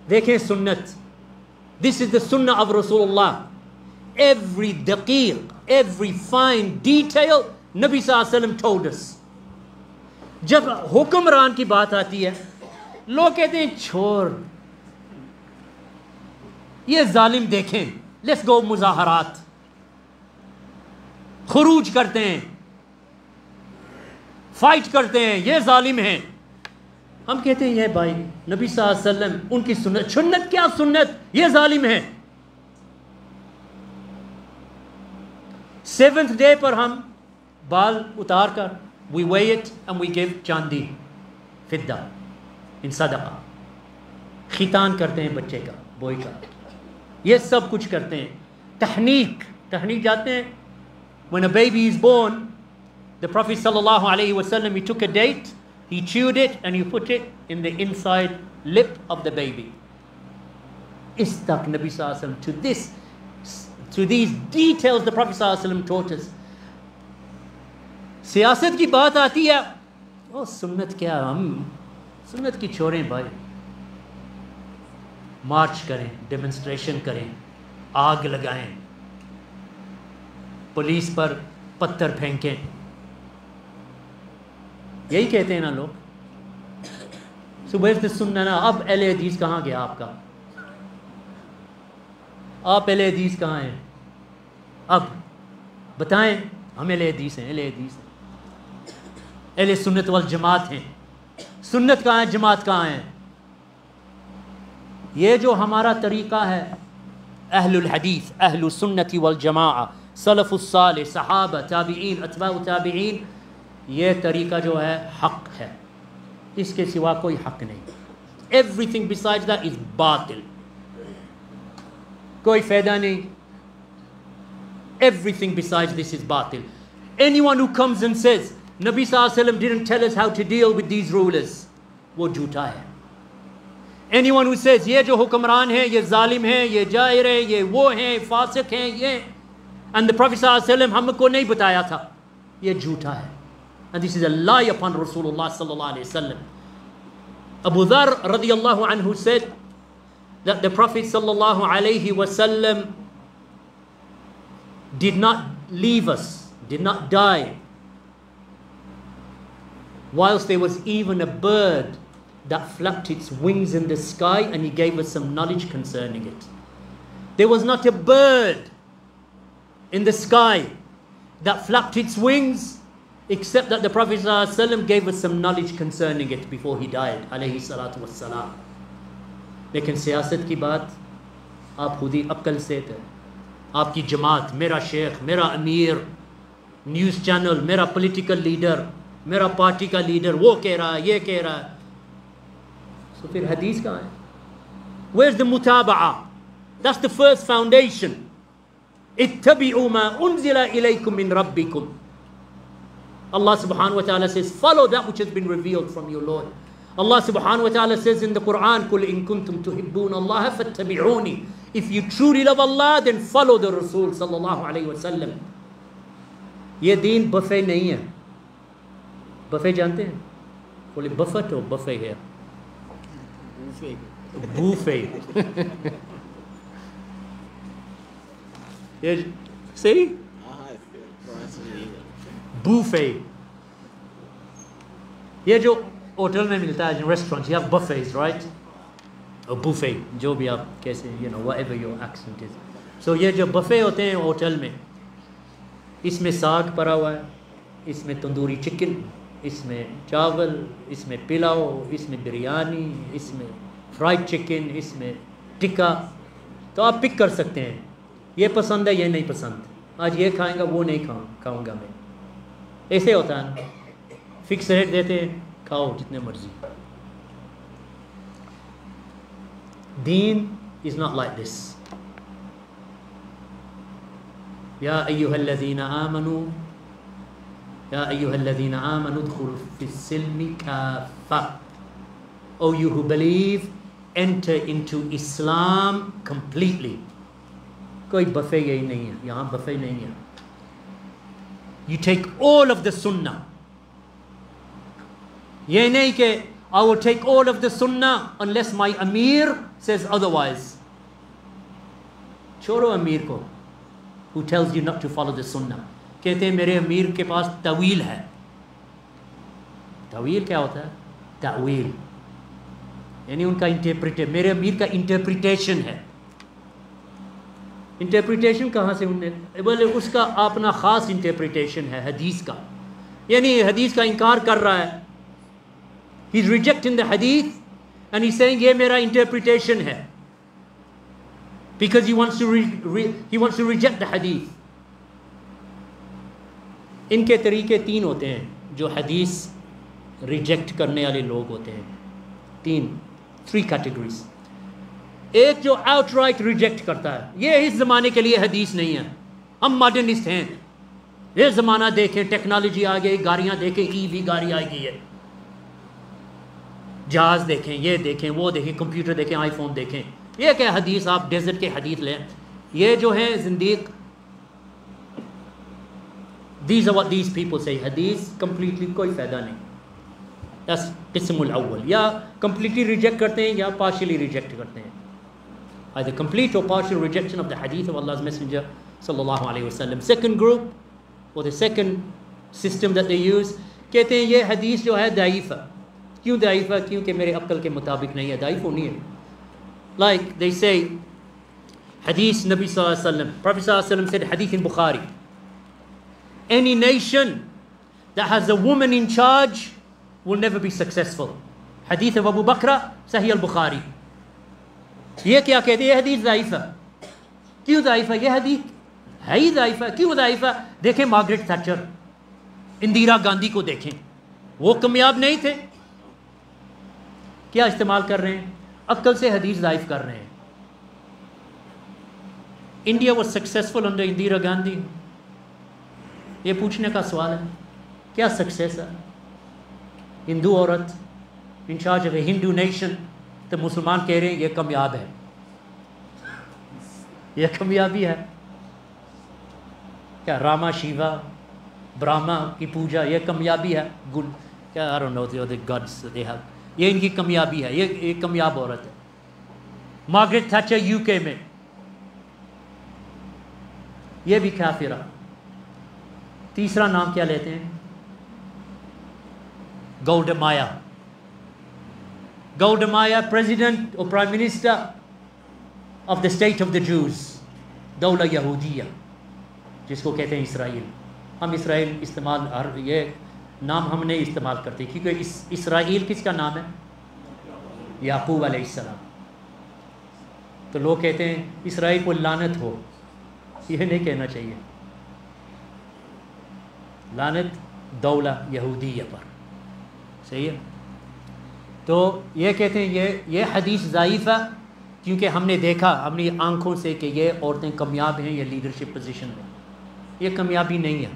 देखें सुन्नत, दिस इज द सुन्ना ऑफ रसूलुल्लाह। एवरी दकीक, एवरी फाइन डिटेल नबी सल्लल्लाहु अलैहि वसल्लम टोल्ड अस। जब हुक्मरान की बात आती है, लोग कहते हैं छोड़, ये जालिम देखें, लेट्स गो मुजाहरात, खुरूज करते हैं, फाइट करते हैं, ये जालिम हैं। हम कहते हैं ये भाई नबी सल्लल्लाहु अलैहि वसल्लम उनकी सुन्नत, सुन्नत क्या सुन्नत, ये जालिम है। 7th डे पर हम बाल उतार कर we weigh it and we give चांदी, फिद्दा, इन सदका। खितान करते हैं बच्चे का, बॉय का, ये सब कुछ करते हैं। तहनीक जाते हैं। When a baby is born, the Prophet sallallahu alaihi wasallam, he took a date, he chewed it and he put it in the inside lip of the baby. इस तक नबी सल्लल्लाहु अलैहि वसल्लम, to this through these details the Prophet ﷺ taught us. सियासत की बात आती है, ओ सुन्नत क्या, हम सुन्नत की छोड़ें भाई, मार्च करें, डेमोन्स्ट्रेशन करें, आग लगाएं, पुलिस पर पत्थर फेंकें, यही कहते हैं ना लोग. सुबह सुनना ना. अब अहले हदीस कहाँ गया आपका? आप अहले हदीस कहाँ हैं? अब बताएं. हम अहले हदीस हैं, अहले हदीस हैं, अहले सुन्नत वल जमात हैं. सुन्नत कहाँ है, जमात कहाँ है? ये जो हमारा तरीक़ा है, अहलुल हदीस, अहलुस सुन्नति वल जमाआ, सलफ़ुस सालिह, सहाबा, ताबिईन, अतबाउ ताबिईन, ये तरीक़ा जो है हक़ है, इसके सिवा कोई हक़ नहीं. एवरीथिंग बिसाइड्स दैट इज़ बातिल, कोई फ़ायदा नहीं. Everything besides this is batil. Anyone who comes and says Nabi Sallallahu Alaihi Wasallam didn't tell us how to deal with these rulers, वो झूठा है. Anyone who says ये जो हुक्मरान है ये जालिम है, ये जाहिर है, ये वो हैं, फासिक हैं, ये, and the Prophet Sallallahu Alaihi Wasallam हमको नहीं बताया था, ये झूठा है. And this is a lie upon Rasulullah Sallallahu Alaihi Wasallam. Abu Dharr radiyallahu anhu said that the Prophet Sallallahu Alaihi Wasallam did not leave us, did not die, whilst there was even a bird that flapped its wings in the sky, and he gave us some knowledge concerning it. There was not a bird in the sky that flapped its wings, except that the Prophet ﷺ gave us some knowledge concerning it before he died, alayhi salatu wassalam. लेकिन सियासत की बात आप खुद ही अक्ल से थे. आपकी जमात, मेरा शेख, मेरा अमीर, न्यूज़ चैनल, मेरा पॉलिटिकल लीडर, मेरा पार्टी का लीडर वो कह रहा है, ये कह रहा है. तो फिर हदीस कहाँ है? Where's the मुताबा? That's the first foundation. इत्तबिउ मा उन्ज़िला इलैकुम मिन रब्बिकुम. Allah subhanahu wa ta'ala says, follow that which has been revealed from your Lord. Allah subhanahu wa ta'ala says in the Quran, قُلْ إِن كُنْتُمْ تُحِبُّونَ اللَّهَ فَاتَّبِعُونِ. If you truly love Allah, then follow the Rasul sallallahu alayhi wa sallam. ये दीन buffet नहीं है. Buffet जानते हैं? बोले बफट हो, buffet है, buffet. ये सही बूफे. ये जो होटल में मिलता है, restaurant, you have buffets, right? और बुफे, जो भी आप कैसे, whatever your accent is. So ये जो बफे होते हैं होटल में, इसमें साग पड़ा हुआ है, इसमें तंदूरी चिकन, इसमें चावल, इसमें पिलाओ, इसमें बिरयानी, इसमें फ्राइड चिकन, इसमें टिक्का. तो आप पिक कर सकते हैं, ये पसंद है, ये नहीं पसंद, आज ये खाएंगा, वो नहीं खाऊंगा मैं. ऐसे होता है ना. फिक्स रेट देते हैं, खाओ जितने मर्जी. दीन is not like this. या अय्युहल्लज़ीना आमनू, या अय्युहल्लज़ीना आमनू उद्खुलू फिस्सिल्मि काफ़ा. O you who believe, enter into Islam completely. कोई बफे यही नहीं है, यहाँ बफे नहीं है. You take all of the sunnah. ये नहीं कि I will take all of the sunnah unless my Amir says otherwise. छोड़ो अमीर को, who tells you not to follow the sunnah. कहते हैं मेरे अमीर के पास तवील है. तवील क्या होता है? तवील यानी उनका इंटरप्रिटेशन, मेरे अमीर का इंटरप्रिटेशन है. इंटरप्रिटेशन कहाँ से उनने? बोले उसका अपना ख़ास इंटरप्रिटेशन है हदीस का, यानी हदीस का इनकार कर रहा है. ही इज़ रिजेक्टिंग द हदीस एंड ही सेइंग ये मेरा इंटरप्रिटेशन है, because he wants to reject the हदीस. इनके तरीके तीन होते हैं जो हदीस रिजेक्ट करने वाले लोग होते हैं. Three categories. एक जो आउटराइट रिजेक्ट करता है, ये इस ज़माने के लिए हदीस नहीं है, हम मॉडर्निस्ट हैं, ये ज़माना देखें, टेक्नोलॉजी आ गई, गाड़ियाँ देखें, ईवी गाड़ी आ गई है, जहाज़ देखें, ये देखें, वो देखें, कंप्यूटर देखें, आईफोन देखें, ये क्या हदीस? आप डेजर्ट के हदीस लें, ये जो है ज़िंदीक़, these are what these people say, हदीस completely कोई फ़ायदा नहीं। that's क़िस्मुल अव्वल, या completely reject करते हैं या partially reject करते हैं, either complete or partial rejection of the hadith of Allah's Messenger sallallahu alaihi wasallam. Second group, or the second system that they use, कहते हैं ये हदीस जो है दाइफ़ है। क्यों दाइफ़ है? क्योंकि मेरे अक्ल के मुताबिक नहीं है, दाइफ़ होनी है। Like they say, hadith Nabi sallallahu alaihi wasallam, Prophet sallallahu alaihi wasallam said, hadith in Bukhari, any nation that has a woman in charge will never be successful. Hadith of Abu Bakr, Sahih al-Bukhari. ये क्या कहते हैं? ये हदीस ज़ाइफ़ है। क्यों ज़ाइफ़ है? ये हदीस है ही ज़ाइफ़ है। क्यों ज़ाइफ़ है? देखें मार्गरेट थैचर, इंदिरा गांधी को देखें, वो कामयाब नहीं थे। क्या इस्तेमाल कर रहे हैं? अक्ल से हदीस ज़ाइफ़ कर रहे हैं। India was successful under Indira Gandhi, ये पूछने का सवाल है। क्या सक्सेस है? हिंदू औरत in charge of A Hindu nation, तो मुसलमान कह रहे हैं ये कामयाब है, ये कामयाबी है। क्या रामा शिवा ब्रह्मा की पूजा ये कामयाबी है? गुड क्या I don't know the gods they have, ये इनकी कामयाबी है, ये कामयाब औरत है। मार्गरेट थैचर यूके में, ये भी काफिरा। तीसरा नाम क्या लेते हैं? Golda Meir. Golda Meir president और prime minister of the state of the Jews, दौला यहूदिया, जिसको कहते हैं इसराइल। हम इसराइल इस्तेमाल, ये नाम हम नहीं इस्तेमाल करते क्योंकि इसराइल किसका नाम है? याकूब अलैहिस्सलाम। तो लोग कहते हैं इसराइल को लानत हो, ये नहीं कहना चाहिए। लानत दौला यहूदिया पर, सही है। तो ये कहते हैं ये हदीस ज़ाइफ़ है क्योंकि हमने देखा अपनी आंखों से कि ये औरतें कामयाब हैं, ये लीडरशिप पोजीशन में, ये कामयाबी नहीं है।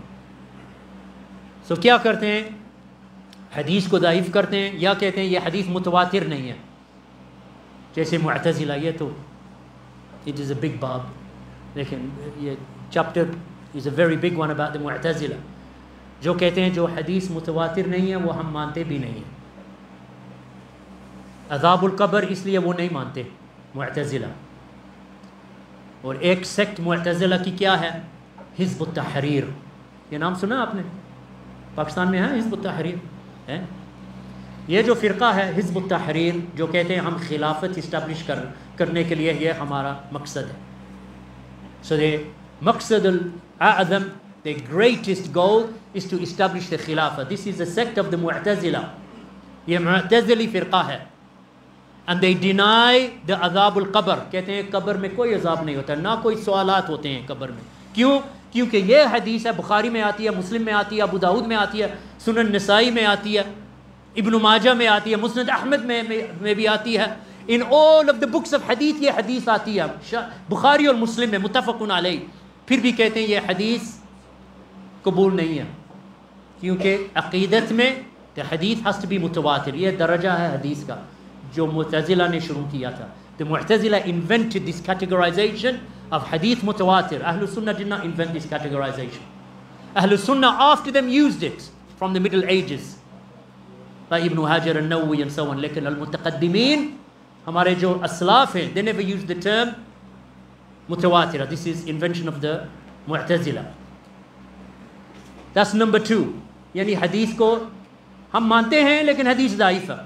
सो क्या करते हैं? हदीस को ज़ाइफ़ करते हैं, या कहते हैं ये हदीस मुतवातिर नहीं है। जैसे मुअतज़िला, ये तो इट इज़ अ बिग बाब, लेकिन ये chapter is a very big one about the मुअतज़िला, जो कहते हैं जो हदीस मुतवातिर नहीं है वो हम मानते भी नहीं हैं। अज़ाबुल कब्र इसलिए वो नहीं मानते मुअतज़िला। और एक सेक्ट मुअतज़िला की क्या है? हिज़्ब तहरीर, ये नाम सुना आपने? पाकिस्तान में है हिज़्ब तहरीर है। ये जो फ़िरक़ा है हिज़्ब तहरीर, जो कहते हैं हम खिलाफत इस्टेब्लिश करने के लिए ये हमारा मकसद है। सो द मकसद आज़म, the greatest goal is to establish the khilafah. This is a sect of the Mu'tazila. ये मुअतज़िली फ़िरक़ा है। And they deny the अज़ाबुल क़ब्र, कहते हैं कब्र में कोई अज़ाब नहीं होता, ना कोई सवालात होते हैं कब्र में। क्यों? क्योंकि ये हदीस है, बुखारी में आती है, मुस्लिम में आती है, अबू दाऊद में आती है, सुनन नसाई में आती है, इब्न माजा में आती है, मुस्नद अहमद में भी आती है। In all of the books of हदीस ये हदीस आती है, बुखारी और मुस्लिम में, मुत्तफ़क़ुन अलैह। फिर भी कहते हैं ये हदीस कबूल नहीं है, क्योंकि अक़ीदत में द हदीस हस टू बी मुतवातिर। ये दर्जा है हदीस का जो मुअतज़िला ने शुरू किया था। द मुअतज़िला invented this categorization of hadith mutawatir. Ahlus Sunnah did not invent this categorization. Ahlus Sunnah after them used it from the Middle Ages, like Ibn Hajar al-Nawawi and so on. लेकिन al-Mutaqaddimin, हमारे जो असलाफ हैं, they never used the term mutawatir. This is invention of the मुअतज़िला. That's number 2. यानी हदीस को हम मानते हैं लेकिन हदीस ज़ाइफ़ है।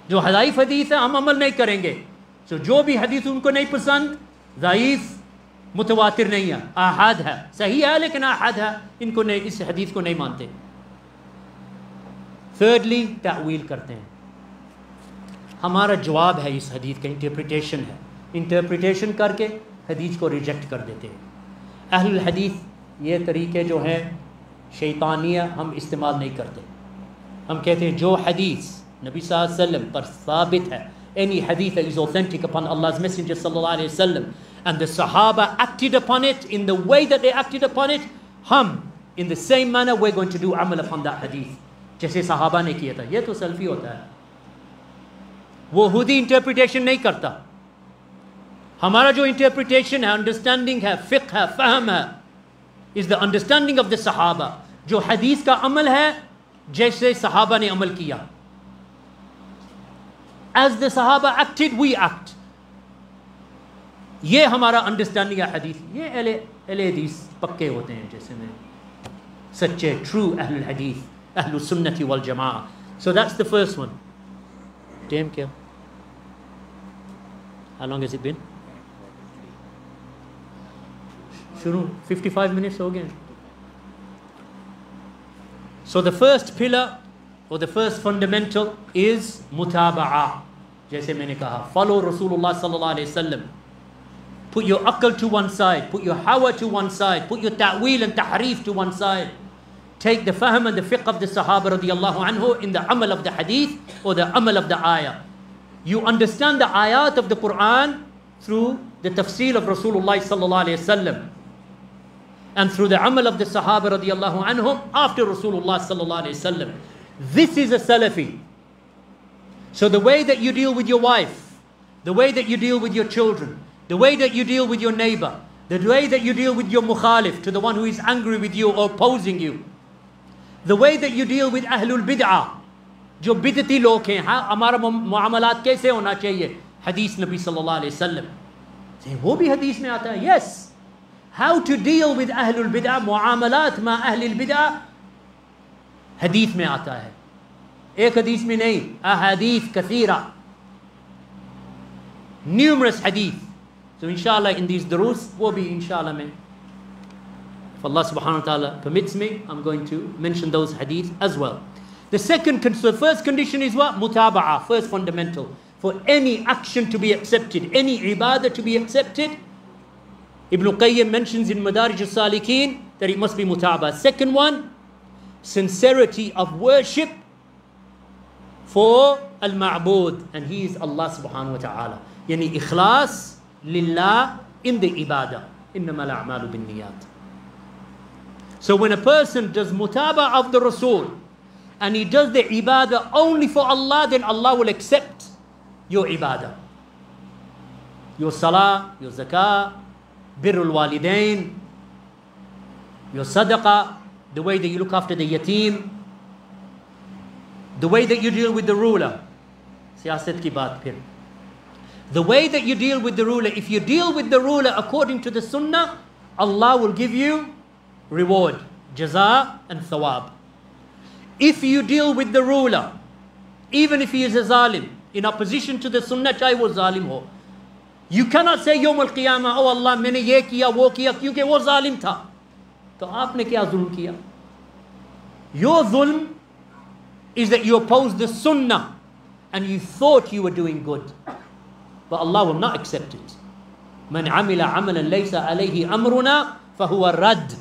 जो ज़ाइफ़ हदीस है हम अमल नहीं करेंगे। तो जो भी हदीस उनको नहीं पसंद, ज़ाइफ़, मुतवातिर नहीं है, आहाद है, सही है लेकिन आहाद है, इनको नहीं, इस हदीस को नहीं मानते। thirdly, तावील करते हैं। हमारा जवाब है इस हदीस का इंटरप्रिटेशन है, इंटरप्रिटेशन करके हदीस को रिजेक्ट कर देते हैं। अहलुल हदीस ये तरीके जो हैं शैतानिया हम इस्तेमाल नहीं करते। हम कहते हैं जो हदीस नबी सल्लल्लाहु अलैहि वसल्लम पर साबित है, any hadith that is authentic upon Allah's Messenger sallallahu alaihi wasallam, and the Sahaba acted upon it in the way that they acted upon it, हम in the same manner we're going to do amal upon that hadith, जैसे सहाबा ने किया था। ये तो सल्फी होता है, वो खुद ही इंटरप्रिटेशन नहीं करता, हमारा जो इंटरप्रिटेशन है, अंडरस्टैंडिंग है, फिक्र है, फहम है, is the understanding of the सहाबा. जो हदीस का अमल है जैसे सहाबा ने अमल किया. एज द सहाबा एक्टेड वी एक्ट. ये हमारा अंडरस्टैंडिंग है हदीस. ये अहले हदीस पक्के होते हैं, जैसे में सच्चे ट्रू अहलुल हदीस, अहलुस सुन्नति वल जमाअह. So that's the first one. Time क्या? How long has it been? शुरू 55 मिनट्स हो गए. So the first pillar or the first fundamental is mutaba'a. जैसे मैंने कहा, follow Rasulullah sallallahu alaihi wasallam. Put your aql to one side, put your hawa to one side, put your ta'wil and tahrif to one side. Take the fahm and the fiqh of the Sahaba radiyallahu anhu in the amal of the hadith or the amal of the ayah. You understand the ayat of the Quran through the tafsir of Rasulullah sallallahu alaihi wasallam, and through the amal of the Sahaba radiyallahu anhum after Rasulullah sallallahu alaihi wasallam. This is a Salafi. So the way that you deal with your wife, the way that you deal with your children, the way that you deal with your neighbor, the way that you deal with your mukhalif, to the one who is angry with you or opposing you, the way that you deal with ahlul bid'ah, जो बिदती लोग हैं, हाँ हमारा मुआमलात कैसे होना चाहिए, हदीस नबी सल्लल्लाहु अलैहि वसल्लम, वो भी हदीस में आता है. Yes. How to deal with ahlul bid'ah, muamalat ma ahlul bid'ah, hadith में आता है. एक हदीस में नहीं, ahadith kathira, numerous hadith. So inshallah in these durus, वो भी inshallah में, if Allah subhanahu wa ta'ala permits me, I'm going to mention those hadith as well. The first condition is what? Mutaba'a, first fundamental. For any action to be accepted, any ibadah to be accepted, Ibn Qayyim mentions in Madarij al-Salikin that it must be mutaba. Second one, sincerity of worship for al-ma'bud, and he is Allah subhanahu wa ta'ala. Yani ikhlas lillah in the ibadah. Innama al-a'malu bin niyat. So when a person does mutaba of the Rasul and he does the ibadah only for Allah, then Allah will accept your ibadah. Your salah, your zakah, birrul walidain, your sadaqah, the way that you look after the yatim, the way that you deal with the ruler. Siyasat ki baat phir. The way that you deal with the ruler, if you deal with the ruler according to the sunnah, Allah will give you reward, jaza and thawab. If you deal with the ruler, even if he is a zalim, in opposition to the sunnah, chahe wo zalim ho, you cannot say Yawm al-Qiyamah, oh Allah, मैंने ये किया वो किया क्योंकि वो जालिम था. तो आपने क्या जुल्म किया? Your zulm is that you opposed the sunnah and you thought you were doing good, but Allah will not accept it. من عمل عملا ليس عليه أمرنا فهو رد.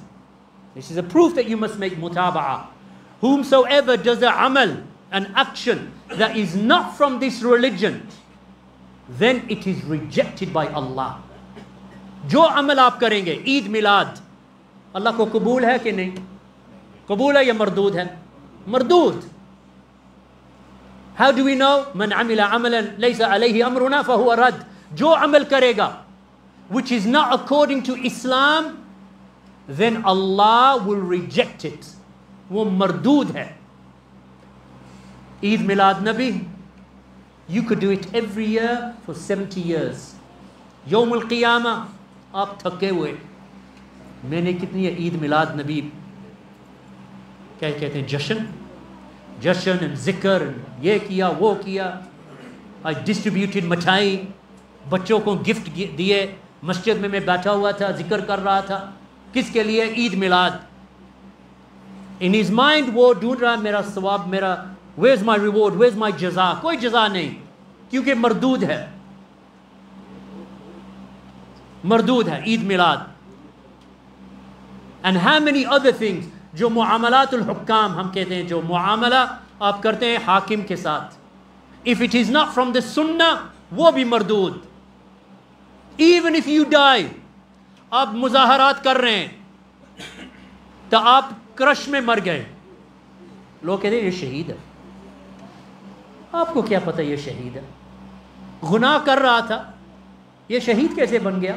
This is a proof that you must make mutaba'a. Whomsoever does a amal, an action that is not from this religion, then it is rejected by Allah. जो अमल आप करेंगे, ईद मिलाद, अल्लाह को कबूल है कि नहीं? कबूल है या मरदूद है? मरदूद. How do we know? من عمل عملا ليس عليه أمرنا فهو رد. जो अमल करेगा which is not according to Islam, then Allah will reject it. वो मरदूद है. ईद मिलाद नबी, you could do it every year for 70 years. यौम al-Qiyamah, आप थके हुए, मैंने कितनी ईद मिलाद नबी, क्या कहते हैं, जश्न and जिक्र, ये किया वो किया. I distributed मिठाई, बच्चों को गिफ्ट दिए, मस्जिद में मैं बैठा हुआ था, जिक्र कर रहा था. किसके लिए? Eid Milad. In his mind वो ढूंढ रहा, मेरा सवाब, मेरा, where's my reward, where's my jaza? कोई जजा नहीं, क्योंकि मरदूद है, मरदूद है Eid Milad. And how many other things, जो मुआमलातुल हुक्काम हम कहते हैं, जो मुआमला आप करते हैं हाकिम के साथ, if it is not from the sunnah, वो भी मरदूद. Even if you die, आप मुजाहरात कर रहे हैं तो आप क्रश में मर गए, लोग कहते हैं ये शहीद है. आपको क्या पता ये शहीद है? गुनाह कर रहा था, ये शहीद कैसे बन गया?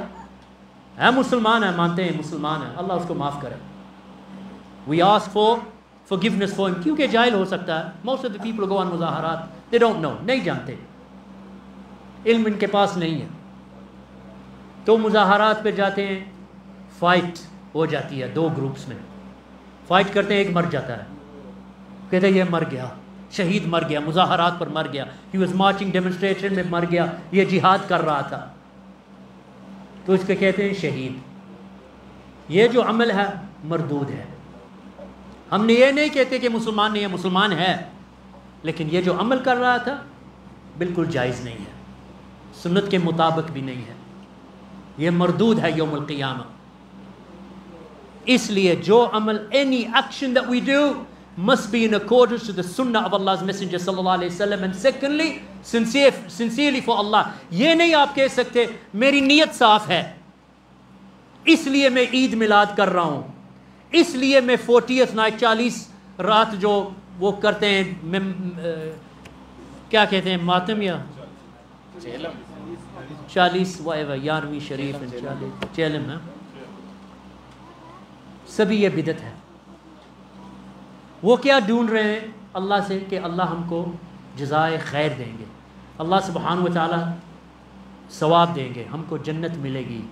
है मुसलमान है, मानते हैं मुसलमान है, अल्लाह उसको माफ़ करे। We ask for forgiveness for him, क्योंकि जाहिल हो सकता है। most of the people go on मुजाहरात, they don't know, नहीं जानते, इल्म इनके पास नहीं है, तो मुजाहरात पे जाते हैं, फाइट हो जाती है, दो ग्रुप्स में फाइट करते हैं, एक मर जाता है, कहते हैं ये मर गया, शहीद मर गया, मुजाहरात पर मर गया, ही वॉज मार्चिंग डेमोन्स्ट्रेशन में मर गया, ये जिहाद कर रहा था, तो इसके कहते हैं शहीद। ये जो अमल है मरदूद है। हमने ये नहीं कहते कि मुसलमान नहीं है, मुसलमान है, लेकिन ये जो अमल कर रहा था बिल्कुल जायज़ नहीं है, सुन्नत के मुताबिक भी नहीं है, ये मरदूद है यौमुल क़ियामा। इसलिए जो अमल, any action that we do must be in accordance to the sunnah of Allah's messenger sallallahu alaihi wasallam, and secondly sincerely for Allah। ये नहीं आप कह सकते मेरी नीयत साफ है इसलिए मैं ईद मिलाद कर रहा हूँ, इसलिए मैं 40th नाइट 40 रात जो वो करते हैं, क्या कहते हैं, मातम या 40 वाइवा 11वीं शरीफ 40 चेलम है, सभी ये बिदत है। वो क्या ढूंढ रहे हैं अल्लाह से कि अल्लाह हमको जज़ाए खैर देंगे, अल्लाह सुब्हानहू व तआला सवाब देंगे, हमको जन्नत मिलेगी,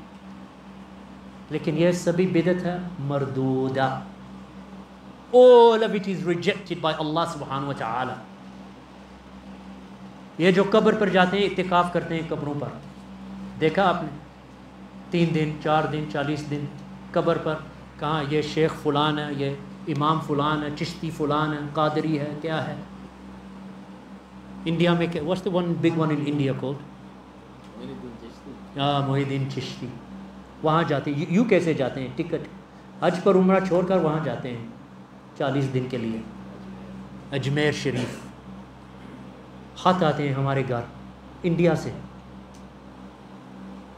लेकिन यह सभी बिदत है मरदूदा। All of it is rejected by Allah subhanahu wa ta'ala। ये जो कब्र पर जाते हैं, इत्तिकाफ करते हैं कब्रों पर, देखा आपने 3 दिन 4 दिन 40 दिन कब्र पर, कहाँ ये शेख फुलान है, ये इमाम फुलान है, चिश्ती फुलान है, कादरी है, क्या है इंडिया में, क्या what's the one big one in India called, Mohiddin Chishti. वहाँ जाते हैं, यू कैसे जाते हैं, टिकट हज पर उम्रा छोड़कर वहाँ जाते हैं 40 दिन के लिए, अजमेर शरीफ। ख़त आते हैं हमारे घर इंडिया से,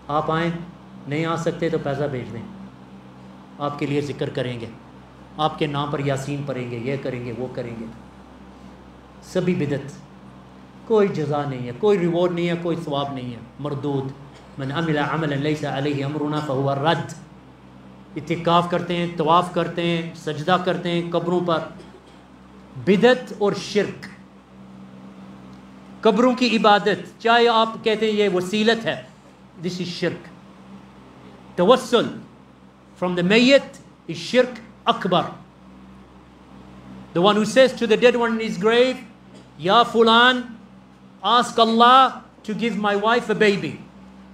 आप आएँ, नहीं आ सकते तो पैसा भेज दें, आपके लिए ज़िक्र करेंगे, आपके नाम पर यासीन पढ़ेंगे, ये करेंगे वो करेंगे, सभी बिदत, कोई जज़ा नहीं है, कोई रिवॉर्ड नहीं है, कोई सवाब नहीं है, मरदूद। मन अमिला अमलन लैसा अलैहि अमरुना फहुवा रद्द। इत्तिकाफ करते हैं, तवाफ़ करते हैं, सजदा करते हैं कब्रों पर, बिदत और शिरक, कब्रों की इबादत, चाहे आप कहते हैं ये वसीलत है, दिस इज शिरक। तवस्सुल फ्रॉम द मय्यत इज शिरक अकबर। The one who says to the dead one in his grave, या फुलान आस्क अल्लाह to give my wife a baby,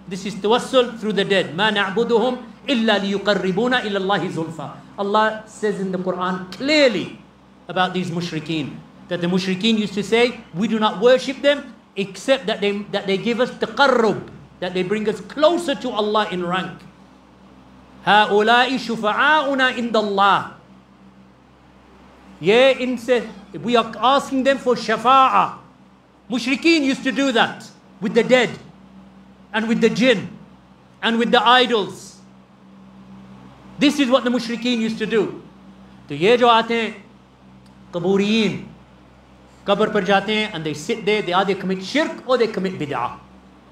this is tawassul through the dead, ma na'buduhum illa liyuqarribuna ila Allahi zulfa। Allah says in the Quran clearly about these mushrikeen, that the mushrikeen used to say, we do not worship them except that they give us taqarrub, that they bring us closer to Allah in rank. Ha'ula'i shufa'a'una inda Allah, yeah, inse, we are asking them for shafa'ah. Mushrikeen used to do that with the dead and with the jinn and with the idols. This is what the mushrikeen used to do. तो ये जो आते हैं कबूरियन, कब्र पर जाते हैं, and they sit there, they either commit shirk or they commit bid'ah.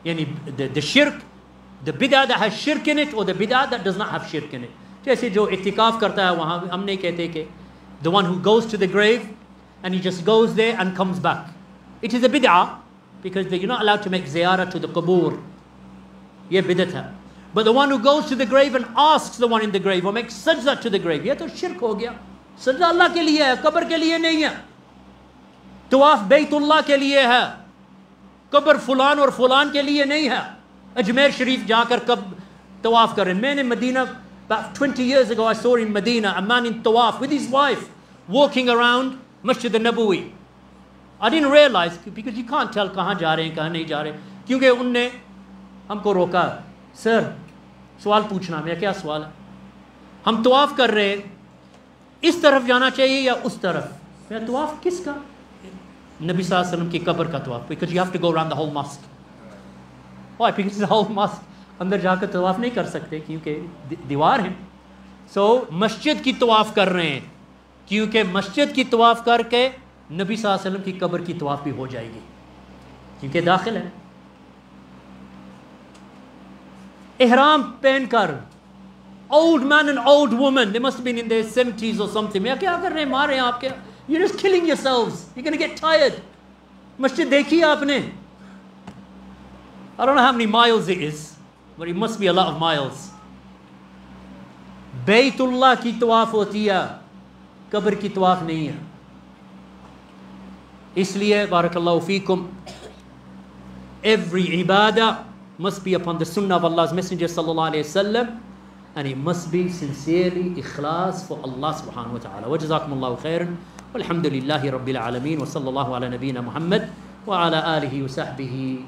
यानी the shirk, the bid'ah that has shirk in it, or the bid'ah that does not have shirk in it. जैसे जो इत्तिकाफ करता है, वहाँ हम नहीं कहते कि the one who goes to the grave and he just goes there and comes back, it is a bid'ah, because you're not allowed to make ziyarah to the qubur. ये बिदत है। But the one who goes to the grave and asks the one in the grave or makes sajda to the grave, ये तो शिरक हो गया। सजदा अल्लाह के लिए है, कब्र के लिए नहीं है। तवाफ बैतुल्लाह के लिए है, कब्र फुलान और फुलान के लिए नहीं है। अजमेर शरीफ जाकर कब तवाफ करें। मैंने Medina, about 20 years ago I saw in Medina a man in tawaf with his wife walking around Masjid al-Nabawi. I didn't realize, because you can't tell कहाँ जा रहे हैं कहाँ नहीं जा रहे, क्योंकि उनने हमको रोका, सर सवाल पूछना। मेरा क्या सवाल है? हम तवाफ़ कर रहे हैं, इस तरफ जाना चाहिए या उस तरफ? मेरा तवाफ़ किसका? नबी सल्लल्लाहु अलैहि वसल्लम की कब्र का तवाफ़, because you have to go around the whole mosque. Why? Because the whole mosque, अंदर जाकर तवाफ़ नहीं कर सकते क्योंकि दीवार है। सो मस्जिद की तवाफ़ कर रहे हैं, क्योंकि मस्जिद की तवाफ़ करके नबी सल्लल्लाहु अलैहि वसल्लम की कब्र की तवाफ़ भी हो जाएगी, क्योंकि दाखिल है। ihram penkar, old man and old woman, they must have been in their 70s or something. You're just killing yourselves. You're going to get tired. Masjid dekhi aapne. I don't know how many miles it is, but it must be a lot of miles. Baytullah ki tawaf hoti hai, qabr ki tawaf nahi hai. Isliye, barakallahu feekum, every ibadah must be upon the sunnah of Allah's Messenger sallallahu alayhi wasallam, and it must be sincerely ikhlas for Allah subhanahu wa ta'ala. Wa jazakumullahu khairan. Walhamdulillahi rabbil alameen. Wa sallallahu ala nabiyyina Muhammad wa ala alihi wa sahbihi